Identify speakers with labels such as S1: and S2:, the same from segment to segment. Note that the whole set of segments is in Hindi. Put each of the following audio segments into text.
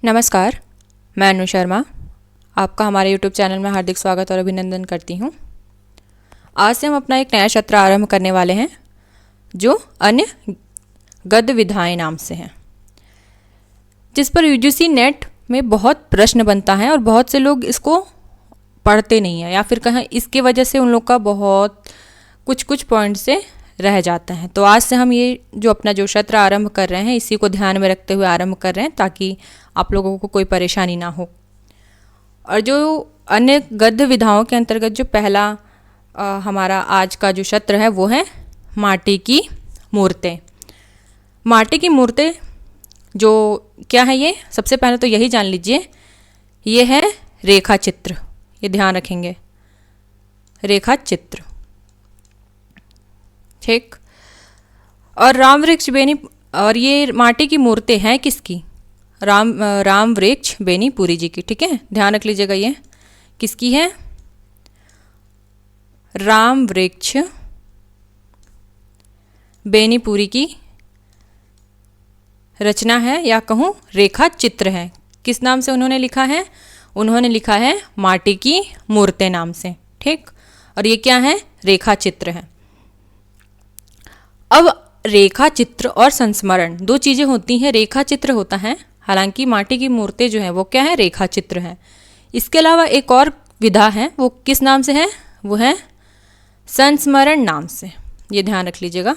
S1: नमस्कार, मैं अनु शर्मा आपका हमारे YouTube चैनल में हार्दिक स्वागत और अभिनंदन करती हूँ। आज से हम अपना एक नया सत्र आरंभ करने वाले हैं जो अन्य गद्य विधाएं नाम से है, जिस पर UGC नेट में बहुत प्रश्न बनता है और बहुत से लोग इसको पढ़ते नहीं हैं या फिर कहें इसके वजह से उन लोग का बहुत कुछ पॉइंट से रह जाता है। तो आज से हम ये जो अपना जो सत्र आरंभ कर रहे हैं इसी को ध्यान में रखते हुए आरंभ कर रहे हैं ताकि आप लोगों को कोई परेशानी ना हो। और जो अन्य गद्य विधाओं के अंतर्गत जो पहला हमारा आज का जो सत्र है वो है माटी की मूर्तें। माटी की मूर्तें जो क्या है, ये सबसे पहले तो यही जान लीजिए, ये है रेखा चित्र। ये ध्यान रखेंगे, रेखा चित्र, ठीक। और राम वृक्ष बेनी, और ये माटी की मूर्तें हैं किसकी? राम वृक्ष बेनी पुरी जी की, ठीक है, ध्यान रख लीजिएगा। ये किसकी है? राम वृक्ष बेनी पुरी की रचना है या कहूँ रेखा चित्र है। किस नाम से उन्होंने लिखा है? उन्होंने लिखा है माटी की मूर्तें नाम से, ठीक। और ये क्या है? रेखा चित्र है। अब रेखा चित्र और संस्मरण दो चीज़ें होती हैं। रेखा चित्र होता है, हालांकि माटी की मूर्तें जो है वो क्या है? रेखा चित्र है। इसके अलावा एक और विधा है, वो किस नाम से है? वो है संस्मरण नाम से। ये ध्यान रख लीजिएगा।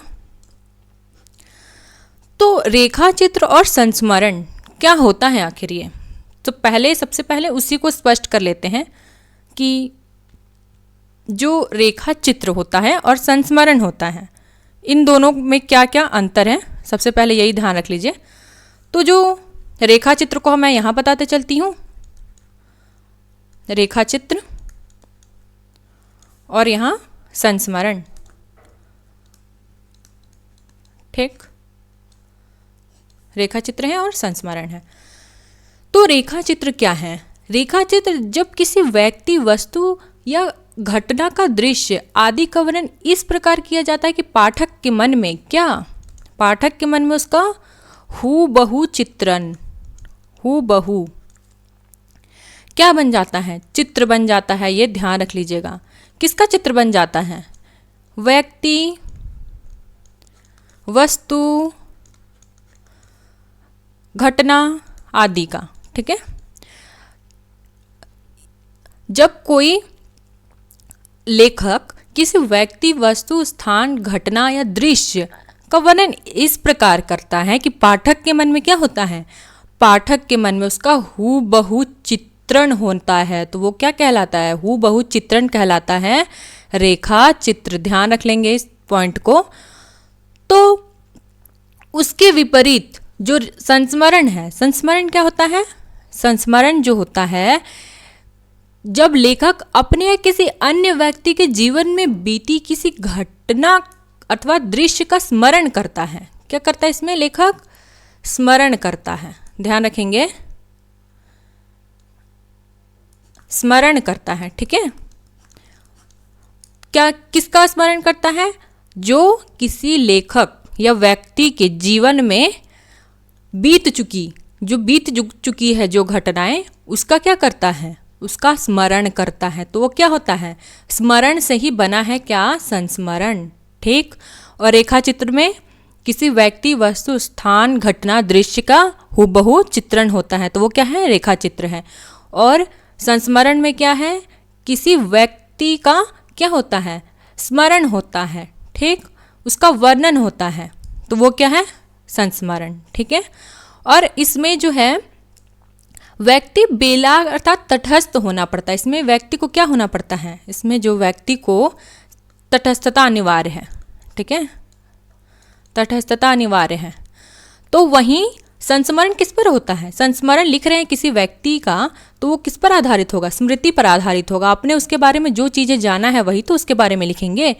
S1: तो रेखा चित्र और संस्मरण क्या होता है आखिर? ये तो सबसे पहले उसी को स्पष्ट कर लेते हैं कि जो रेखा चित्र होता है और संस्मरण होता है, इन दोनों में क्या क्या अंतर है, सबसे पहले यही ध्यान रख लीजिए। तो जो रेखा चित्र को मैं यहाँ बताते चलती हूँ, रेखा चित्र और यहाँ संस्मरण, ठीक। रेखा चित्र है और संस्मरण है। तो रेखा चित्र क्या है? रेखा चित्र जब किसी व्यक्ति, वस्तु या घटना का दृश्य आदि का वर्णन इस प्रकार किया जाता है कि पाठक के मन में क्या? पाठक के मन में उसका हूबहू चित्रण, हूबहू क्या बन जाता है? चित्र बन जाता है। ये ध्यान रख लीजिएगा। किसका चित्र बन जाता है? व्यक्ति, वस्तु, घटना आदि का, ठीक है। जब कोई लेखक किसी व्यक्ति, वस्तु, स्थान, घटना या दृश्य का वर्णन इस प्रकार करता है कि पाठक के मन में क्या होता है? पाठक के मन में उसका हूबहू चित्रण होता है, तो वो क्या कहलाता है? हूबहू चित्रण कहलाता है, रेखा चित्र। ध्यान रख लेंगे इस पॉइंट को। तो उसके विपरीत जो संस्मरण है, संस्मरण क्या होता है? संस्मरण जो होता है, जब लेखक अपने या किसी अन्य व्यक्ति के जीवन में बीती किसी घटना अथवा दृश्य का स्मरण करता है। क्या करता है इसमें? लेखक स्मरण करता है। ध्यान रखेंगे, स्मरण करता है, ठीक है। क्या किसका स्मरण करता है? जो किसी लेखक या व्यक्ति के जीवन में बीत चुकी है जो घटनाएं, उसका क्या करता है? उसका स्मरण करता है। तो वो क्या होता है? स्मरण से ही बना है क्या? संस्मरण, ठीक। और रेखा चित्र में किसी व्यक्ति, वस्तु, स्थान, घटना, दृश्य का हूबहू चित्रण होता है, तो वो क्या है? रेखा चित्र है। और संस्मरण में क्या है? किसी व्यक्ति का क्या होता है? स्मरण होता है, ठीक। उसका वर्णन होता है, तो वो क्या है? संस्मरण, ठीक है। और इसमें जो है व्यक्ति बेलाग अर्थात तटस्थ होना पड़ता है। इसमें व्यक्ति को क्या होना पड़ता है? इसमें जो व्यक्ति को तटस्थता अनिवार्य है, ठीक है, तटस्थता अनिवार्य है। तो वहीं संस्मरण किस पर होता है? संस्मरण लिख रहे हैं किसी व्यक्ति का, तो वो किस पर आधारित होगा? स्मृति पर आधारित होगा। आपने उसके बारे में जो चीज़ें जाना है वही तो उसके बारे में लिखेंगे।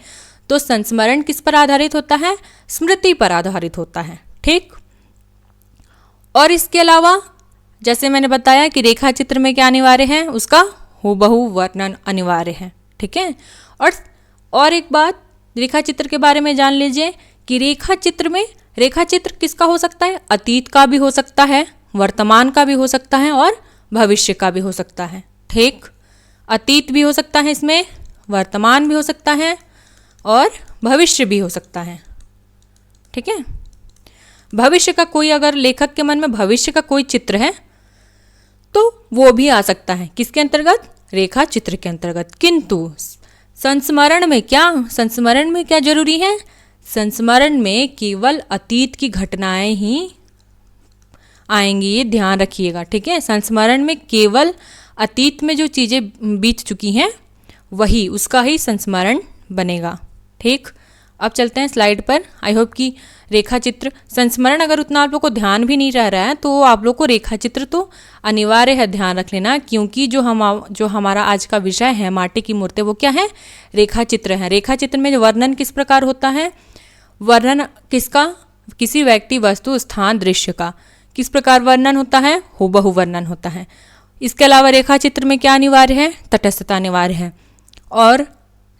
S1: तो संस्मरण किस पर आधारित होता है? स्मृति पर आधारित होता है, ठीक। और इसके अलावा जैसे मैंने बताया कि रेखा चित्र में क्या अनिवार्य है? उसका हूबहू वर्णन अनिवार्य है, ठीक है। और एक बात रेखा चित्र के बारे में जान लीजिए कि रेखा चित्र किसका हो सकता है? अतीत का भी हो सकता है वर्तमान का भी हो सकता है और भविष्य का भी हो सकता है। ठीक, अतीत भी हो सकता है इसमें, वर्तमान भी हो सकता है और भविष्य भी हो सकता है। ठीक है, भविष्य का कोई, अगर लेखक के मन में भविष्य का कोई चित्र है तो वो भी आ सकता है किसके अंतर्गत, रेखा चित्र के अंतर्गत। किंतु संस्मरण में क्या जरूरी है, संस्मरण में केवल अतीत की घटनाएं ही आएंगी, ये ध्यान रखिएगा। ठीक है, संस्मरण में केवल अतीत में जो चीज़ें बीत चुकी हैं वही, उसका ही संस्मरण बनेगा। ठीक, अब चलते हैं स्लाइड पर। आई होप कि रेखा चित्र, संस्मरण अगर उतना आप लोग को ध्यान भी नहीं रह रहा है तो आप लोग को रेखा चित्र तो अनिवार्य है ध्यान रख लेना, क्योंकि जो हमारा आज का विषय है माटी की मूर्तें, वो क्या है, रेखा चित्र है। रेखा चित्र में वर्णन किस प्रकार होता है, वर्णन किसका, किसी व्यक्ति, वस्तु, स्थान, दृश्य का किस प्रकार वर्णन होता है, हूबहू वर्णन होता है। इसके अलावा रेखा चित्र में क्या अनिवार्य है, तटस्थता अनिवार्य है। और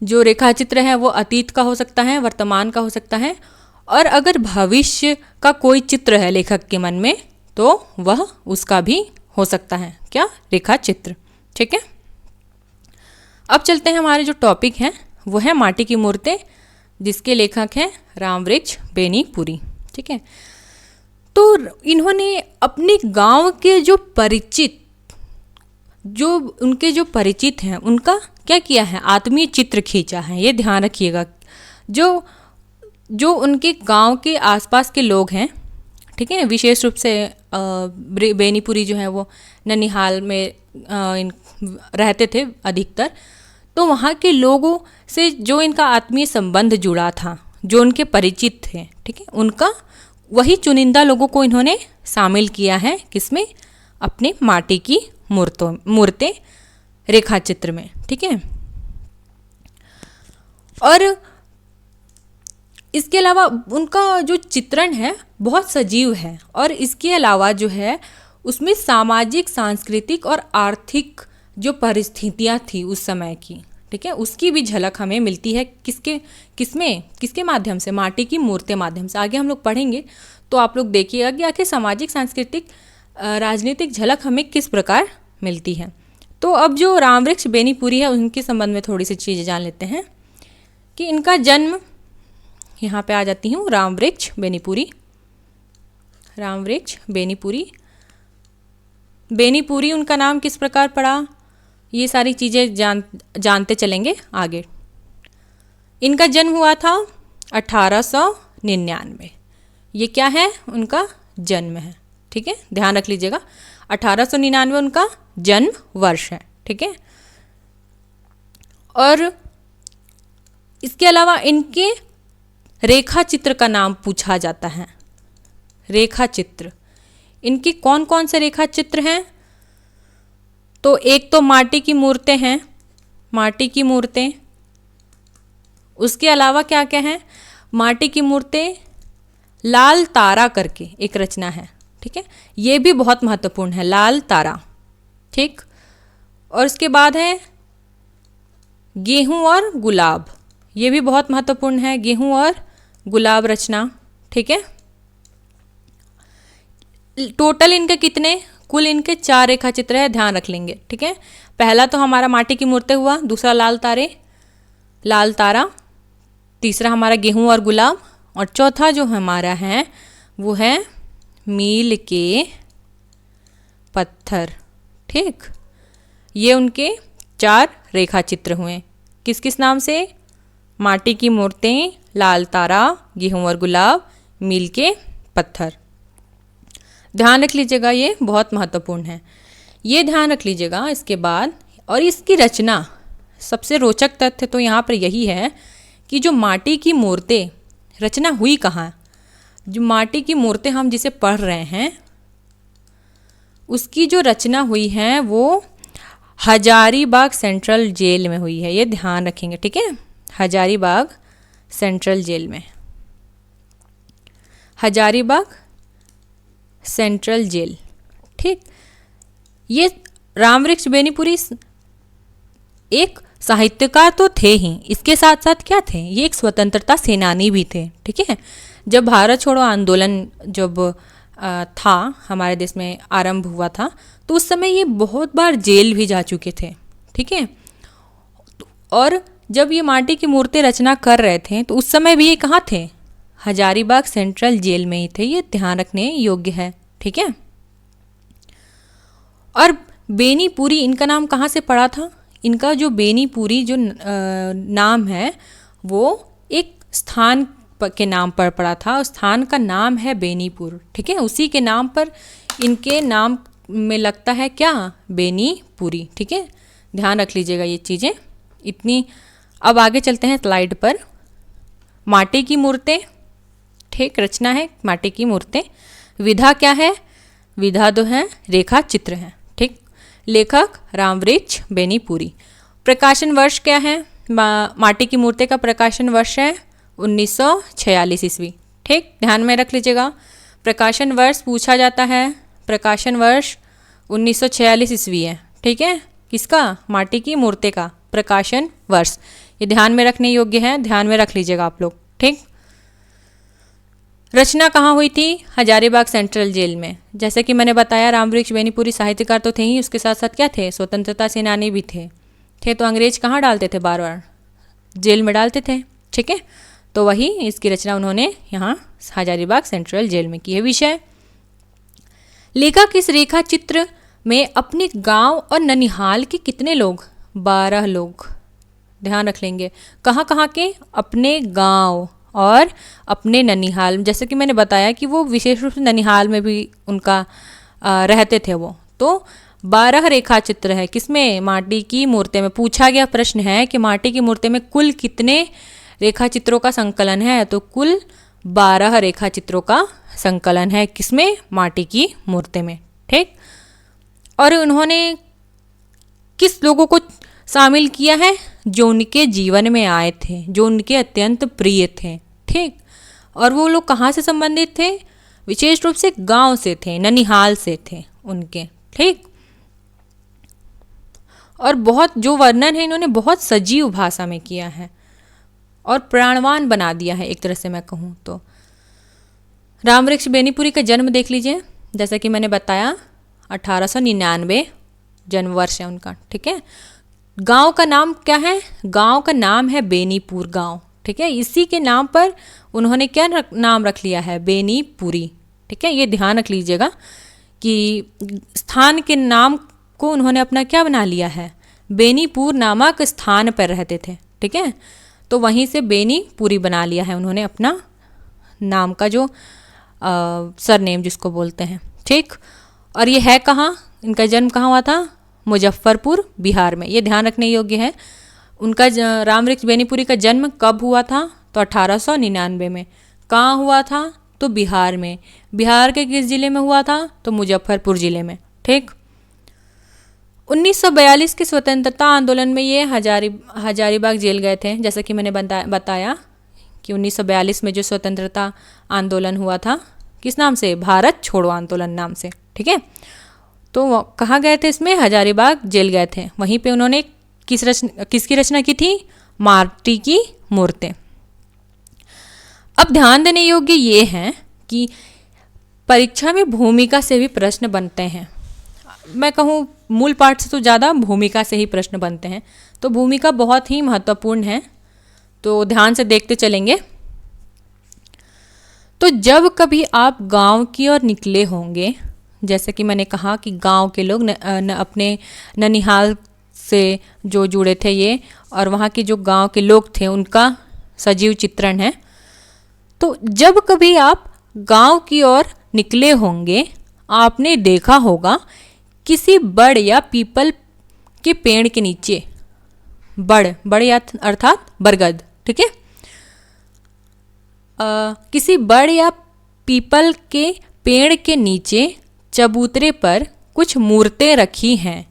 S1: जो रेखा चित्र है वो अतीत का हो सकता है, वर्तमान का हो सकता है, और अगर भविष्य का कोई चित्र है लेखक के मन में तो वह उसका भी हो सकता है, क्या, रेखा चित्र। ठीक है, अब चलते हैं, हमारे जो टॉपिक है वो है माटी की मूर्तें, जिसके लेखक हैं रामवृक्ष बेनीपुरी। ठीक है, तो इन्होंने अपने गांव के जो उनके जो परिचित हैं उनका क्या किया है, आत्मीय चित्र खींचा है। ये ध्यान रखिएगा, जो उनके गांव के आसपास के लोग हैं, ठीक है, विशेष रूप से बेनीपुरी जो है वो ननिहाल में रहते थे अधिकतर, तो वहाँ के लोगों से जो इनका आत्मीय संबंध जुड़ा था, जो उनके परिचित थे, ठीक है, उनका वही चुनिंदा लोगों को इन्होंने शामिल किया है किसमें, अपने माटी की मूर्तें रेखा चित्र में। ठीक है, और इसके अलावा उनका जो चित्रण है बहुत सजीव है, और इसके अलावा जो है उसमें सामाजिक, सांस्कृतिक और आर्थिक जो परिस्थितियां थी उस समय की, ठीक है, उसकी भी झलक हमें मिलती है किसके माध्यम से, माटी की मूर्ति माध्यम से। आगे हम लोग पढ़ेंगे तो आप लोग देखिएगा कि आखिर सामाजिक, सांस्कृतिक, राजनीतिक झलक हमें किस प्रकार मिलती है। तो अब जो रामवृक्ष बेनीपुरी है उनके संबंध में थोड़ी सी चीज़ें जान लेते हैं कि इनका जन्म, यहाँ पे आ जाती हूँ, रामवृक्ष बेनीपुरी उनका नाम किस प्रकार पड़ा, ये सारी चीज़ें जानते चलेंगे आगे। इनका जन्म हुआ था 1899, ये क्या है, उनका जन्म है। ठीक है, ध्यान रख लीजिएगा, 1899 उनका जन्म वर्ष है। ठीक है, और इसके अलावा इनके रेखा चित्र का नाम पूछा जाता है। रेखा चित्र, इनकी कौन कौन से रेखा चित्र हैं, तो एक तो माटी की मूर्तें हैं, माटी की मूर्तें, उसके अलावा क्या क्या है, माटी की मूर्तें, लाल तारा करके एक रचना है। ठीक है, ये भी बहुत महत्वपूर्ण है, लाल तारा। ठीक, और इसके बाद है गेहूं और गुलाब, ये भी बहुत महत्वपूर्ण है, गेहूं और गुलाब रचना। ठीक है, टोटल इनके कितने, कुल इनके 4 रेखा चित्र है, ध्यान रख लेंगे। ठीक है, पहला तो हमारा माटी की मूर्तें हुआ, दूसरा लाल तारा, तीसरा हमारा गेहूं और गुलाब, और चौथा जो हमारा है वो है मील के पत्थर। ठीक, ये उनके 4 रेखा चित्र हुए, किस किस नाम से, माटी की मूर्तें, लाल तारा, गेहूं और गुलाब, मील के पत्थर। ध्यान रख लीजिएगा, ये बहुत महत्वपूर्ण है, ये ध्यान रख लीजिएगा। इसके बाद, और इसकी रचना, सबसे रोचक तथ्य तो यहाँ पर यही है कि जो माटी की मूर्तें रचना हुई कहाँ, जो माटी की मूर्तें हम जिसे पढ़ रहे हैं उसकी जो रचना हुई है वो हजारीबाग सेंट्रल जेल में हुई है, ये ध्यान रखेंगे। ठीक है, हजारीबाग सेंट्रल जेल में, हजारीबाग सेंट्रल जेल। ठीक, ये रामवृक्ष बेनीपुरी एक साहित्यकार तो थे ही, इसके साथ साथ क्या थे, ये एक स्वतंत्रता सेनानी भी थे। ठीक है, जब भारत छोड़ो आंदोलन जब था, हमारे देश में आरंभ हुआ था, तो उस समय ये बहुत बार जेल भी जा चुके थे। ठीक है। और जब ये माटी की मूर्ति रचना कर रहे थे तो उस समय भी ये कहाँ थे? हजारीबाग सेंट्रल जेल में ही थे। ये ध्यान रखने योग्य है। ठीक है। और बेनीपुरी, इनका नाम कहाँ से पड़ा था? इनका जो बेनीपुरी जो नाम है वो एक स्थान के नाम पर पड़ा था। उस स्थान का नाम है बेनीपुर। ठीक है। उसी के नाम पर इनके नाम में लगता है क्या? बेनीपुरी। ठीक है। ध्यान रख लीजिएगा ये चीज़ें इतनी। अब आगे चलते हैं स्लाइड पर। माटी की मूर्तें, ठीक, रचना है माटी की मूर्तें। विधा क्या है? विधा तो है रेखा चित्र है। ठीक। लेखक रामवृक्ष बेनीपुरी। प्रकाशन वर्ष क्या है? माटी की मूर्ति का प्रकाशन वर्ष है 1946 ईस्वी। ठीक, ध्यान में रख लीजिएगा। प्रकाशन वर्ष पूछा जाता है, प्रकाशन वर्ष 1946 ईस्वी है। ठीक है। किसका? माटी की मूर्ति का प्रकाशन वर्ष। ये ध्यान में रखने योग्य है, ध्यान में रख लीजिएगा आप लोग। ठीक। रचना कहाँ हुई थी? हजारीबाग सेंट्रल जेल में। जैसे कि मैंने बताया रामवृक्ष बेनीपुरी साहित्यकार तो थे ही, उसके साथ साथ क्या थे? स्वतंत्रता सेनानी भी थे। तो अंग्रेज कहाँ डालते थे? बार बार जेल में डालते थे। ठीक है। तो वही इसकी रचना उन्होंने यहाँ हजारीबाग सेंट्रल जेल में की है। विषय, लेखक इस रेखा चित्र में अपने गांव और ननिहाल के कितने लोग? 12 लोग। ध्यान रख लेंगे। कहाँ कहाँ के? अपने गांव और अपने ननिहाल। जैसे कि मैंने बताया कि वो विशेष रूप से ननिहाल में भी उनका रहते थे वो। तो 12 रेखा चित्र है किसमें? माटी की मूर्ति में। पूछा गया प्रश्न है कि माटी की मूर्ति में कुल कितने रेखा चित्रों का संकलन है? तो कुल 12 रेखा चित्रों का संकलन है। किसमें? माटी की मूर्ति में। ठीक। और उन्होंने किस लोगों को शामिल किया है? जो उनके जीवन में आए थे, जो उनके अत्यंत प्रिय थे। ठीक। और वो लोग कहाँ से संबंधित थे? विशेष रूप से गांव से थे, ननिहाल से थे उनके। ठीक। और बहुत जो वर्णन है इन्होंने बहुत सजीव भाषा में किया है और प्राणवान बना दिया है एक तरह से मैं कहूँ तो। रामवृक्ष बेनीपुरी का जन्म देख लीजिए। जैसा कि मैंने बताया 1899 जन्म वर्ष है उनका। ठीक है। गांव का नाम क्या है? गांव का नाम है बेनीपुर गांव। ठीक है। इसी के नाम पर उन्होंने क्या नाम रख लिया है? बेनीपुरी। ठीक है। ये ध्यान रख लीजिएगा कि स्थान के नाम को उन्होंने अपना क्या बना लिया है? बेनीपुर नामक स्थान पर रहते थे। ठीक है। तो वहीं से बेनीपुरी बना लिया है उन्होंने अपना नाम का जो सरनेम जिसको बोलते हैं। ठीक। और ये है कहाँ? इनका जन्म कहाँ हुआ था? मुजफ्फरपुर बिहार में। ये ध्यान रखने योग्य है। उनका रामवृक्ष बेनीपुरी का जन्म कब हुआ था? तो 1899 में। कहाँ हुआ था? तो बिहार में। बिहार के किस जिले में हुआ था? तो मुजफ्फरपुर जिले में। ठीक। 1942 के स्वतंत्रता आंदोलन में ये हजारीबाग जेल गए थे। जैसा कि मैंने बताया कि 1942 में जो स्वतंत्रता आंदोलन हुआ था, किस नाम से? भारत छोड़ो आंदोलन नाम से। ठीक है। तो कहाँ गए थे? इसमें हजारीबाग जेल गए थे। वहीं पे उन्होंने किसकी रचना की थी? माटी की मूर्तें। अब ध्यान देने योग्य ये है कि परीक्षा में भूमिका से भी प्रश्न बनते हैं। मैं कहूँ मूल पाठ से तो ज़्यादा भूमिका से ही प्रश्न बनते हैं। तो भूमिका बहुत ही महत्वपूर्ण है, तो ध्यान से देखते चलेंगे। तो जब कभी आप गांव की ओर निकले होंगे, जैसे कि मैंने कहा कि गांव के लोग अपने ननिहाल से जो जुड़े थे ये, और वहाँ के जो गांव के लोग थे उनका सजीव चित्रण है। तो जब कभी आप गांव की ओर निकले होंगे, आपने देखा होगा किसी बड़ या पीपल के पेड़ के नीचे, बड़ या अर्थात बरगद। ठीक है। किसी बड़ या पीपल के पेड़ के नीचे चबूतरे पर कुछ मूर्तें रखी हैं,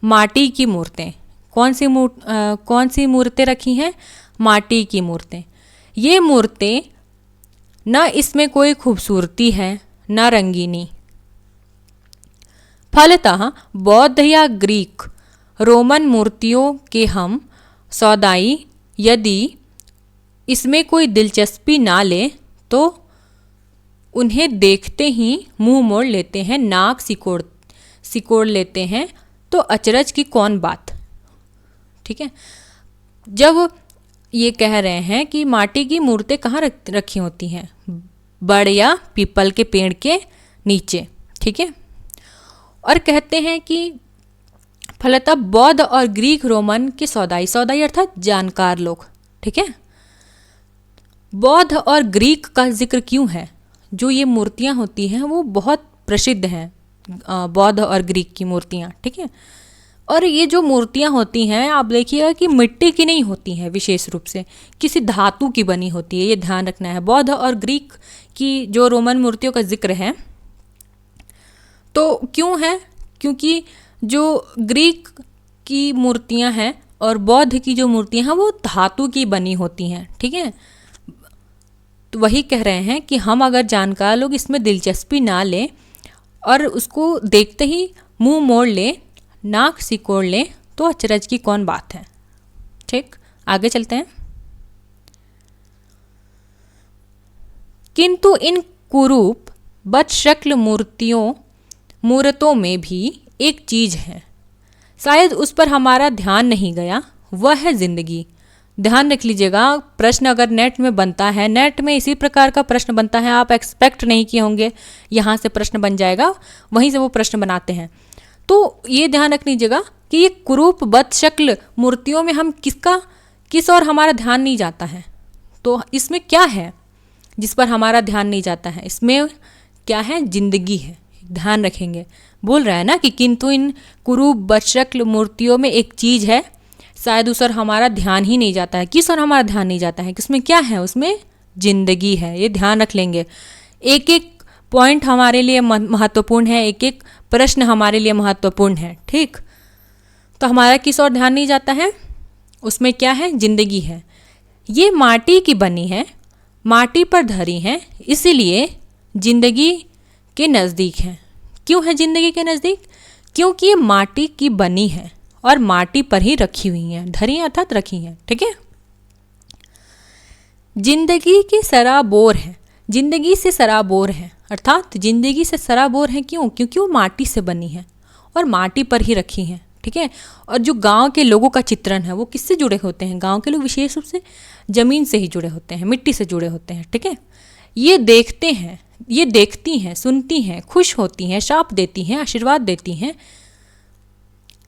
S1: माटी की मूर्तें। कौन सी मूर्तें रखी हैं? माटी की मूर्तें। ये मूर्तें न इसमें कोई खूबसूरती है न रंगीनी। फलतः बौद्ध या ग्रीक रोमन मूर्तियों के हम सौदाई यदि इसमें कोई दिलचस्पी ना ले तो उन्हें देखते ही मुंह मोड़ लेते हैं, नाक सिकोड़ लेते हैं, तो अचरज की कौन बात। ठीक है, जब ये कह रहे हैं कि माटी की मूर्तें कहाँ रखी होती हैं, बड़ या पीपल के पेड़ के नीचे। ठीक है, और कहते हैं कि फलतः बौद्ध और ग्रीक रोमन के सौदाई अर्थात जानकार लोग। ठीक है, बौद्ध और ग्रीक का जिक्र क्यों है, जो ये मूर्तियाँ होती हैं वो बहुत प्रसिद्ध हैं, बौद्ध और ग्रीक की मूर्तियाँ। ठीक है, और ये जो मूर्तियाँ होती हैं आप देखिएगा कि मिट्टी की नहीं होती हैं, विशेष रूप से किसी धातु की बनी होती है, ये ध्यान रखना है। बौद्ध और ग्रीक की जो रोमन मूर्तियों का जिक्र है तो क्यों है, क्योंकि जो ग्रीक की मूर्तियाँ हैं और बौद्ध की जो मूर्तियाँ हैं वो धातु की बनी होती हैं। ठीक है, तो वही कह रहे हैं कि हम अगर जानकार लोग इसमें दिलचस्पी ना लें और उसको देखते ही मुंह मोड़ लें, नाक सिकोड़ लें, तो अचरज की कौन बात है। ठीक, आगे चलते हैं। किंतु इन कुरूप बदशक्ल मूर्तों में भी एक चीज़ है, शायद उस पर हमारा ध्यान नहीं गया, वह है जिंदगी। ध्यान रख लीजिएगा, प्रश्न अगर नेट में बनता है, नेट में इसी प्रकार का प्रश्न बनता है, आप एक्सपेक्ट नहीं किए होंगे यहाँ से प्रश्न बन जाएगा, वहीं से वो प्रश्न बनाते हैं। तो ये ध्यान रख लीजिएगा कि ये कुरूप बदशक्ल मूर्तियों में हम किस और हमारा ध्यान नहीं जाता है। तो इसमें क्या है जिस पर हमारा ध्यान नहीं जाता है, इसमें क्या है, जिंदगी है। ध्यान रखेंगे, बोल रहा है ना कि किंतु इन कुरूप बदशक्ल मूर्तियों में एक चीज़ है, शायद उस और हमारा ध्यान ही नहीं जाता है। किस और हमारा ध्यान नहीं जाता है, किसमें क्या है, उसमें जिंदगी है। ये ध्यान रख लेंगे, एक एक पॉइंट हमारे लिए महत्वपूर्ण है, एक एक प्रश्न हमारे लिए महत्वपूर्ण है। ठीक, तो हमारा किस और ध्यान नहीं जाता है, उसमें क्या है, जिंदगी है। ये माटी की बनी है, माटी पर धरी है, इसीलिए जिंदगी के नज़दीक है। क्यों है जिंदगी के नज़दीक, क्योंकि ये माटी की बनी है और माटी पर ही रखी हुई हैं, धरी अर्थात रखी हैं। ठीक है, जिंदगी के सराबोर है, जिंदगी से सराबोर है, अर्थात जिंदगी से सराबोर है। क्यों, क्योंकि वो माटी से बनी है और माटी पर ही रखी हैं। ठीक है, और जो गांव के लोगों का चित्रण है वो किससे जुड़े होते हैं, गांव के लोग विशेष रूप से ज़मीन से ही जुड़े होते हैं, मिट्टी से जुड़े होते हैं। ठीक है, ये देखती हैं, सुनती हैं, खुश होती हैं, शाप देती हैं, आशीर्वाद देती हैं।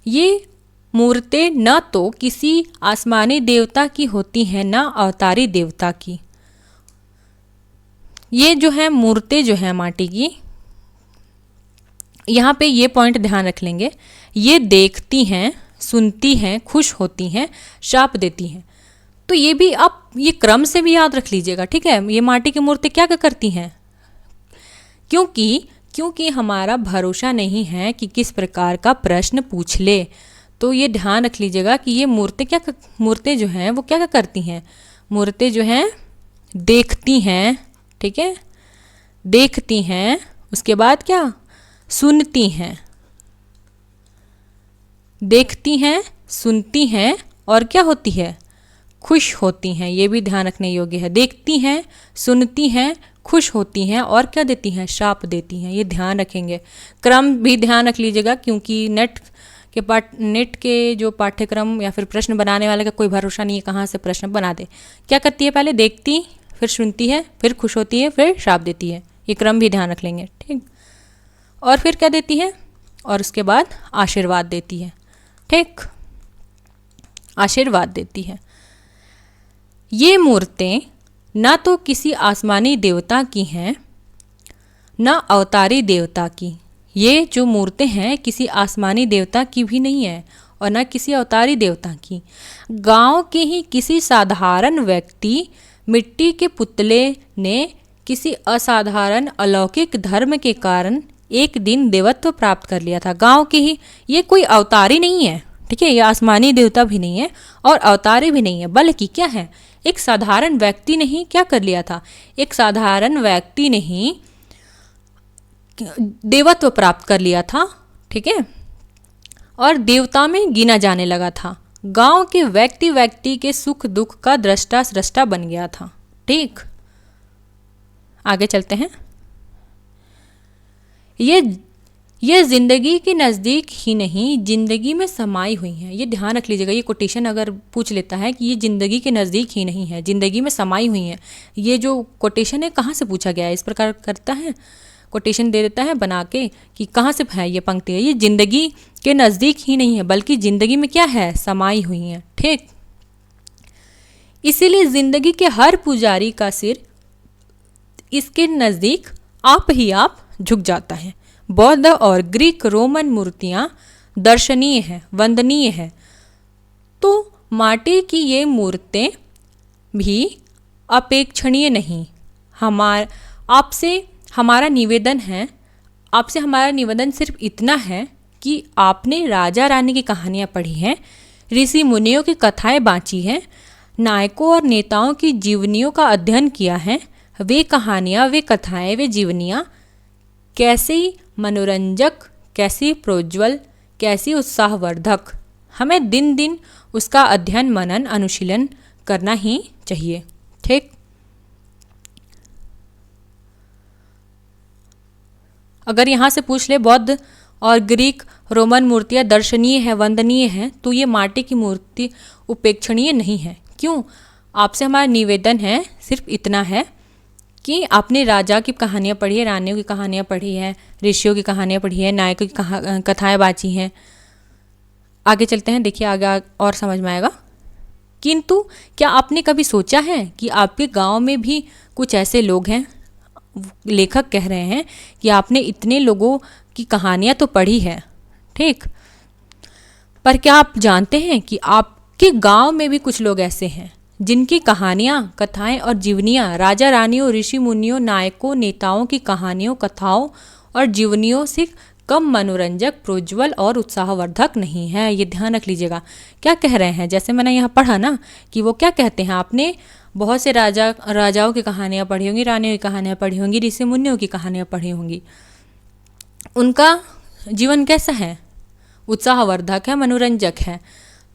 S1: ये मूर्तें न तो किसी आसमानी देवता की होती हैं, न अवतारी देवता की। ये जो है मूर्तें जो है माटी की, यहाँ पे ये पॉइंट ध्यान रख लेंगे, ये देखती हैं, सुनती हैं, खुश होती हैं, शाप देती हैं। तो ये भी आप ये क्रम से भी याद रख लीजिएगा। ठीक है, ये माटी की मूर्तें क्या क्या करती हैं, क्योंकि हमारा भरोसा नहीं है कि किस प्रकार का प्रश्न पूछ ले। तो ये ध्यान रख लीजिएगा कि ये मूर्तें जो हैं वो क्या क्या करती हैं, मूर्तें जो हैं देखती हैं। ठीक है, देखती हैं, उसके बाद क्या, सुनती हैं, देखती हैं, सुनती हैं, और क्या होती है, खुश होती हैं। ये भी ध्यान रखने योग्य है, देखती हैं, सुनती हैं, खुश होती हैं, और क्या देती हैं, शाप देती हैं। ये ध्यान रखेंगे, क्रम भी ध्यान रख लीजिएगा, क्योंकि नेट के जो पाठ्यक्रम या फिर प्रश्न बनाने वाले का कोई भरोसा नहीं है, कहाँ से प्रश्न बना दे। क्या करती है, पहले देखती, फिर सुनती है, फिर खुश होती है, फिर शाप देती है। ये क्रम भी ध्यान रख लेंगे। ठीक, और फिर क्या देती है, और उसके बाद आशीर्वाद देती है। ठीक, आशीर्वाद देती है। ये मूर्तें ना तो किसी आसमानी देवता की हैं, ना अवतारी देवता की। ये जो मूर्तें हैं किसी आसमानी देवता की भी नहीं है और ना किसी अवतारी देवता की। गांव के ही किसी साधारण व्यक्ति मिट्टी के पुतले ने किसी असाधारण अलौकिक धर्म के कारण एक दिन देवत्व प्राप्त कर लिया था। गांव के ही, ये कोई अवतारी नहीं है। ठीक है, ये आसमानी देवता भी नहीं है और अवतारी भी नहीं है, बल्कि क्या है, एक साधारण व्यक्ति ने ही क्या कर लिया था, एक साधारण व्यक्ति ने ही देवत्व प्राप्त कर लिया था। ठीक है, और देवता में गिना जाने लगा था। गांव के व्यक्ति के सुख दुख का दृष्टा सृष्टा बन गया था। ठीक, आगे चलते हैं। ये ये जिंदगी के नज़दीक ही नहीं, जिंदगी में समाई हुई हैं। ये ध्यान रख लीजिएगा, ये कोटेशन अगर पूछ लेता है कि ये जिंदगी के नज़दीक ही नहीं है, जिंदगी में समाई हुई हैं, ये जो कोटेशन है कहाँ से पूछा गया है, इस प्रकार करता है, कोटेशन दे देता है बना के कि कहाँ से है ये पंक्ति है, ये जिंदगी के नज़दीक ही नहीं है बल्कि जिंदगी में क्या है, समाई हुई हैं। ठीक, इसीलिए जिंदगी के हर पुजारी का सिर इसके नज़दीक आप ही आप झुक जाता है। बौद्ध और ग्रीक रोमन मूर्तियाँ दर्शनीय हैं, वंदनीय हैं, तो माटी की ये मूर्तें भी अपेक्षणीय नहीं। आपसे हमारा निवेदन है, आपसे हमारा निवेदन सिर्फ इतना है कि आपने राजा रानी की कहानियाँ पढ़ी हैं, ऋषि मुनियों की कथाएं बाँची हैं, नायकों और नेताओं की जीवनियों का अध्ययन किया है। वे कहानियाँ, वे कथाएं, वे जीवनियाँ कैसी मनोरंजक, कैसी प्रोज्वल, कैसी उत्साहवर्धक, हमें दिन दिन उसका अध्ययन, मनन, अनुशीलन करना ही चाहिए। ठीक, अगर यहाँ से पूछ ले बौद्ध और ग्रीक रोमन मूर्तियाँ दर्शनीय है, वंदनीय हैं, तो ये माटी की मूर्ति उपेक्षणीय नहीं है। क्यों? आपसे हमारा निवेदन है सिर्फ इतना है कि आपने राजा की कहानियाँ पढ़ी है, रानियों की कहानियाँ पढ़ी है, ऋषियों की कहानियाँ पढ़ी है, नायकों की कथाएँ बाँची हैं। आगे चलते हैं, देखिए आगे और समझ में आएगा। किंतु क्या आपने कभी सोचा है कि आपके गांव में भी कुछ ऐसे लोग हैं, लेखक कह रहे हैं कि आपने इतने लोगों की कहानियाँ तो पढ़ी है, ठीक, पर क्या आप जानते हैं कि आपके गांव में भी कुछ लोग ऐसे हैं जिनकी कहानियाँ, कथाएं और जीवनियाँ राजा रानियों, ऋषि मुनियों, नायकों, नेताओं की कहानियों, कथाओं और जीवनियों से कम मनोरंजक, प्रोज्वल और उत्साहवर्धक नहीं है। ये ध्यान रख लीजिएगा। क्या कह रहे हैं, जैसे मैंने यहाँ पढ़ा ना कि वो क्या कहते हैं, आपने बहुत से राजाओं की कहानियाँ पढ़ी होंगी, रानियों की कहानियाँ पढ़ी होंगी, ऋषि मुनियों की कहानियाँ पढ़ी होंगी, उनका जीवन कैसा है, उत्साहवर्धक है, मनोरंजक है।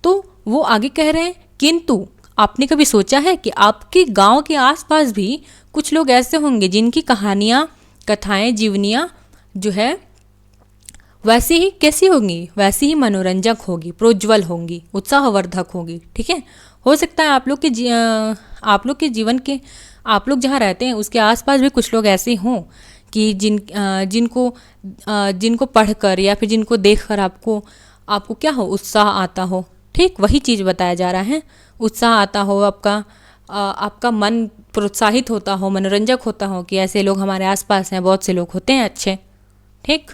S1: तो वो आगे कह रहे हैं, किंतु आपने कभी सोचा है कि आपके गांव के आसपास भी कुछ लोग ऐसे होंगे जिनकी कहानियाँ, कथाएं, जीवनियाँ जो है वैसी ही कैसी होंगी, वैसी ही मनोरंजक होगी, प्रोज्वल होंगी, उत्साहवर्धक होगी। ठीक है, हो सकता है आप लोग के जीवन के, आप लोग जहाँ रहते हैं उसके आसपास भी कुछ लोग ऐसे हों कि जिनको पढ़कर या फिर जिनको देखकर आपको क्या हो, उत्साह आता हो। ठीक, वही चीज़ बताया जा रहा है, उत्साह आता हो, आपका मन प्रोत्साहित होता हो, मनोरंजक होता हो कि ऐसे लोग हमारे आसपास हैं, बहुत से लोग होते हैं अच्छे। ठीक,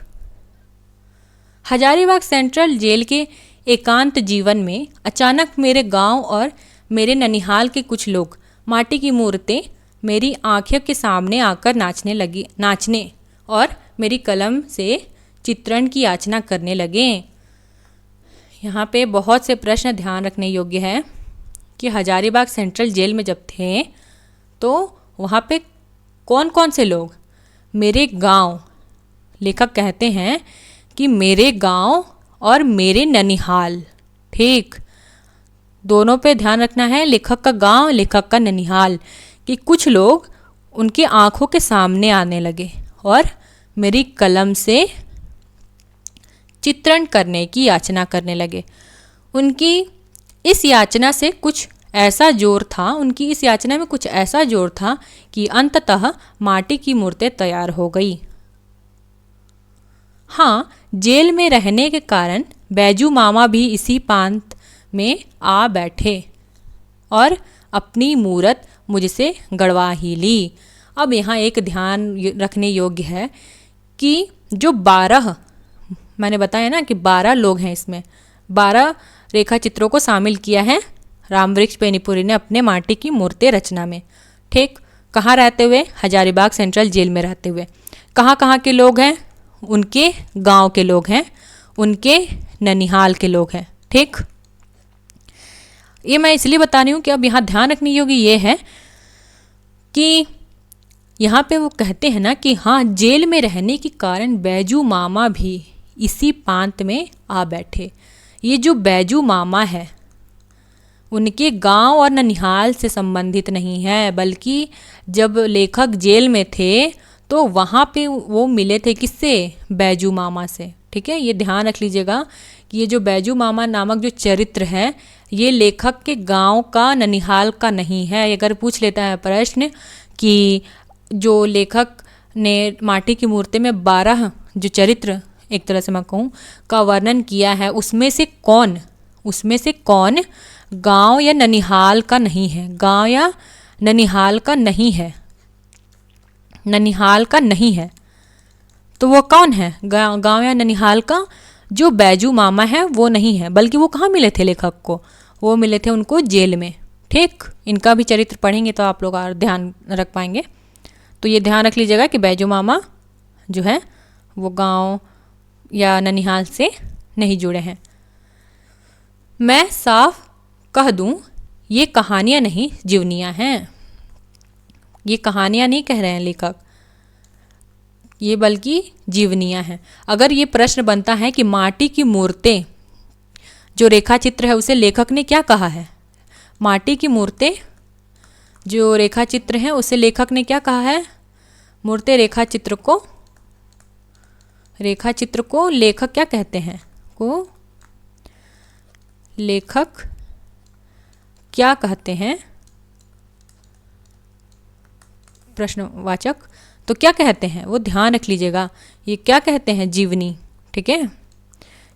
S1: हजारीबाग सेंट्रल जेल के एकांत जीवन में अचानक मेरे गांव और मेरे ननिहाल के कुछ लोग माटी की मूर्तें मेरी आँखों के सामने आकर नाचने और मेरी कलम से चित्रण की याचना करने लगे। यहाँ पे बहुत से प्रश्न ध्यान रखने योग्य है कि हजारीबाग सेंट्रल जेल में जब थे तो वहाँ पे कौन कौन से लोग, मेरे गांव, लेखक कहते हैं कि मेरे गांव और मेरे ननिहाल, ठीक, दोनों पे ध्यान रखना है, लेखक का गांव, लेखक का ननिहाल, कि कुछ लोग उनकी आंखों के सामने आने लगे और मेरी कलम से चित्रण करने की याचना करने लगे। उनकी इस याचना से कुछ ऐसा जोर था, उनकी इस याचना में कुछ ऐसा जोर था कि अंततः माटी की मूर्तें तैयार हो गई। हाँ, जेल में रहने के कारण बैजू मामा भी इसी पांत में आ बैठे और अपनी मूरत मुझसे गड़वा ही ली। अब यहाँ एक ध्यान रखने योग्य है कि जो 12, मैंने बताया ना कि 12 लोग हैं, इसमें 12 रेखा चित्रों को शामिल किया है रामवृक्ष बेनीपुरी ने अपने माटी की मूर्तें रचना में। ठीक, कहाँ रहते हुए, हजारीबाग सेंट्रल जेल में रहते हुए। कहाँ कहाँ के लोग हैं, उनके गांव के लोग हैं, उनके ननिहाल के लोग हैं। ठीक, ये मैं इसलिए बता रही हूँ कि अब यहाँ ध्यान रखने योग्य ये है कि यहाँ पे वो कहते हैं ना कि हाँ, जेल में रहने के कारण बैजू मामा भी इसी पांत में आ बैठे। ये जो बैजू मामा है उनके गांव और ननिहाल से संबंधित नहीं है, बल्कि जब लेखक जेल में थे तो वहाँ पे वो मिले थे किससे? बैजू मामा से। ठीक है, ये ध्यान रख लीजिएगा कि ये जो बैजू मामा नामक जो चरित्र है ये लेखक के गांव का, ननिहाल का नहीं है। अगर पूछ लेता है प्रश्न कि जो लेखक ने माटी की मूर्ति में 12 जो चरित्र, एक तरह से मैं कहूँ, का वर्णन किया है, उसमें से कौन गांव या ननिहाल का नहीं है? गांव या ननिहाल का नहीं है, ननिहाल का नहीं है। तो वो कौन है? गांव या ननिहाल का जो बैजू मामा है वो नहीं है। बल्कि वो कहाँ मिले थे लेखक को? वो मिले थे उनको जेल में। ठीक, इनका भी चरित्र पढ़ेंगे तो आप लोग और ध्यान रख पाएंगे। तो ये ध्यान रख लीजिएगा कि बैजू मामा जो है वो गांव या ननिहाल से नहीं जुड़े हैं। मैं साफ कह दूं, ये कहानियाँ नहीं जीवनियाँ हैं। ये कहानियाँ नहीं कह रहे हैं लेखक, ये बल्कि जीवनियाँ हैं। अगर ये प्रश्न बनता है कि माटी की मूर्तें जो रेखा चित्र है उसे लेखक ने क्या कहा है? माटी की मूर्तें जो रेखा चित्र हैं उसे लेखक ने क्या कहा है? मूर्तें रेखा चित्र को लेखक क्या कहते हैं? को लेखक क्या कहते हैं? प्रश्नवाचक तो क्या कहते हैं वो ध्यान रख लीजिएगा। ये क्या कहते हैं? जीवनी। ठीक है,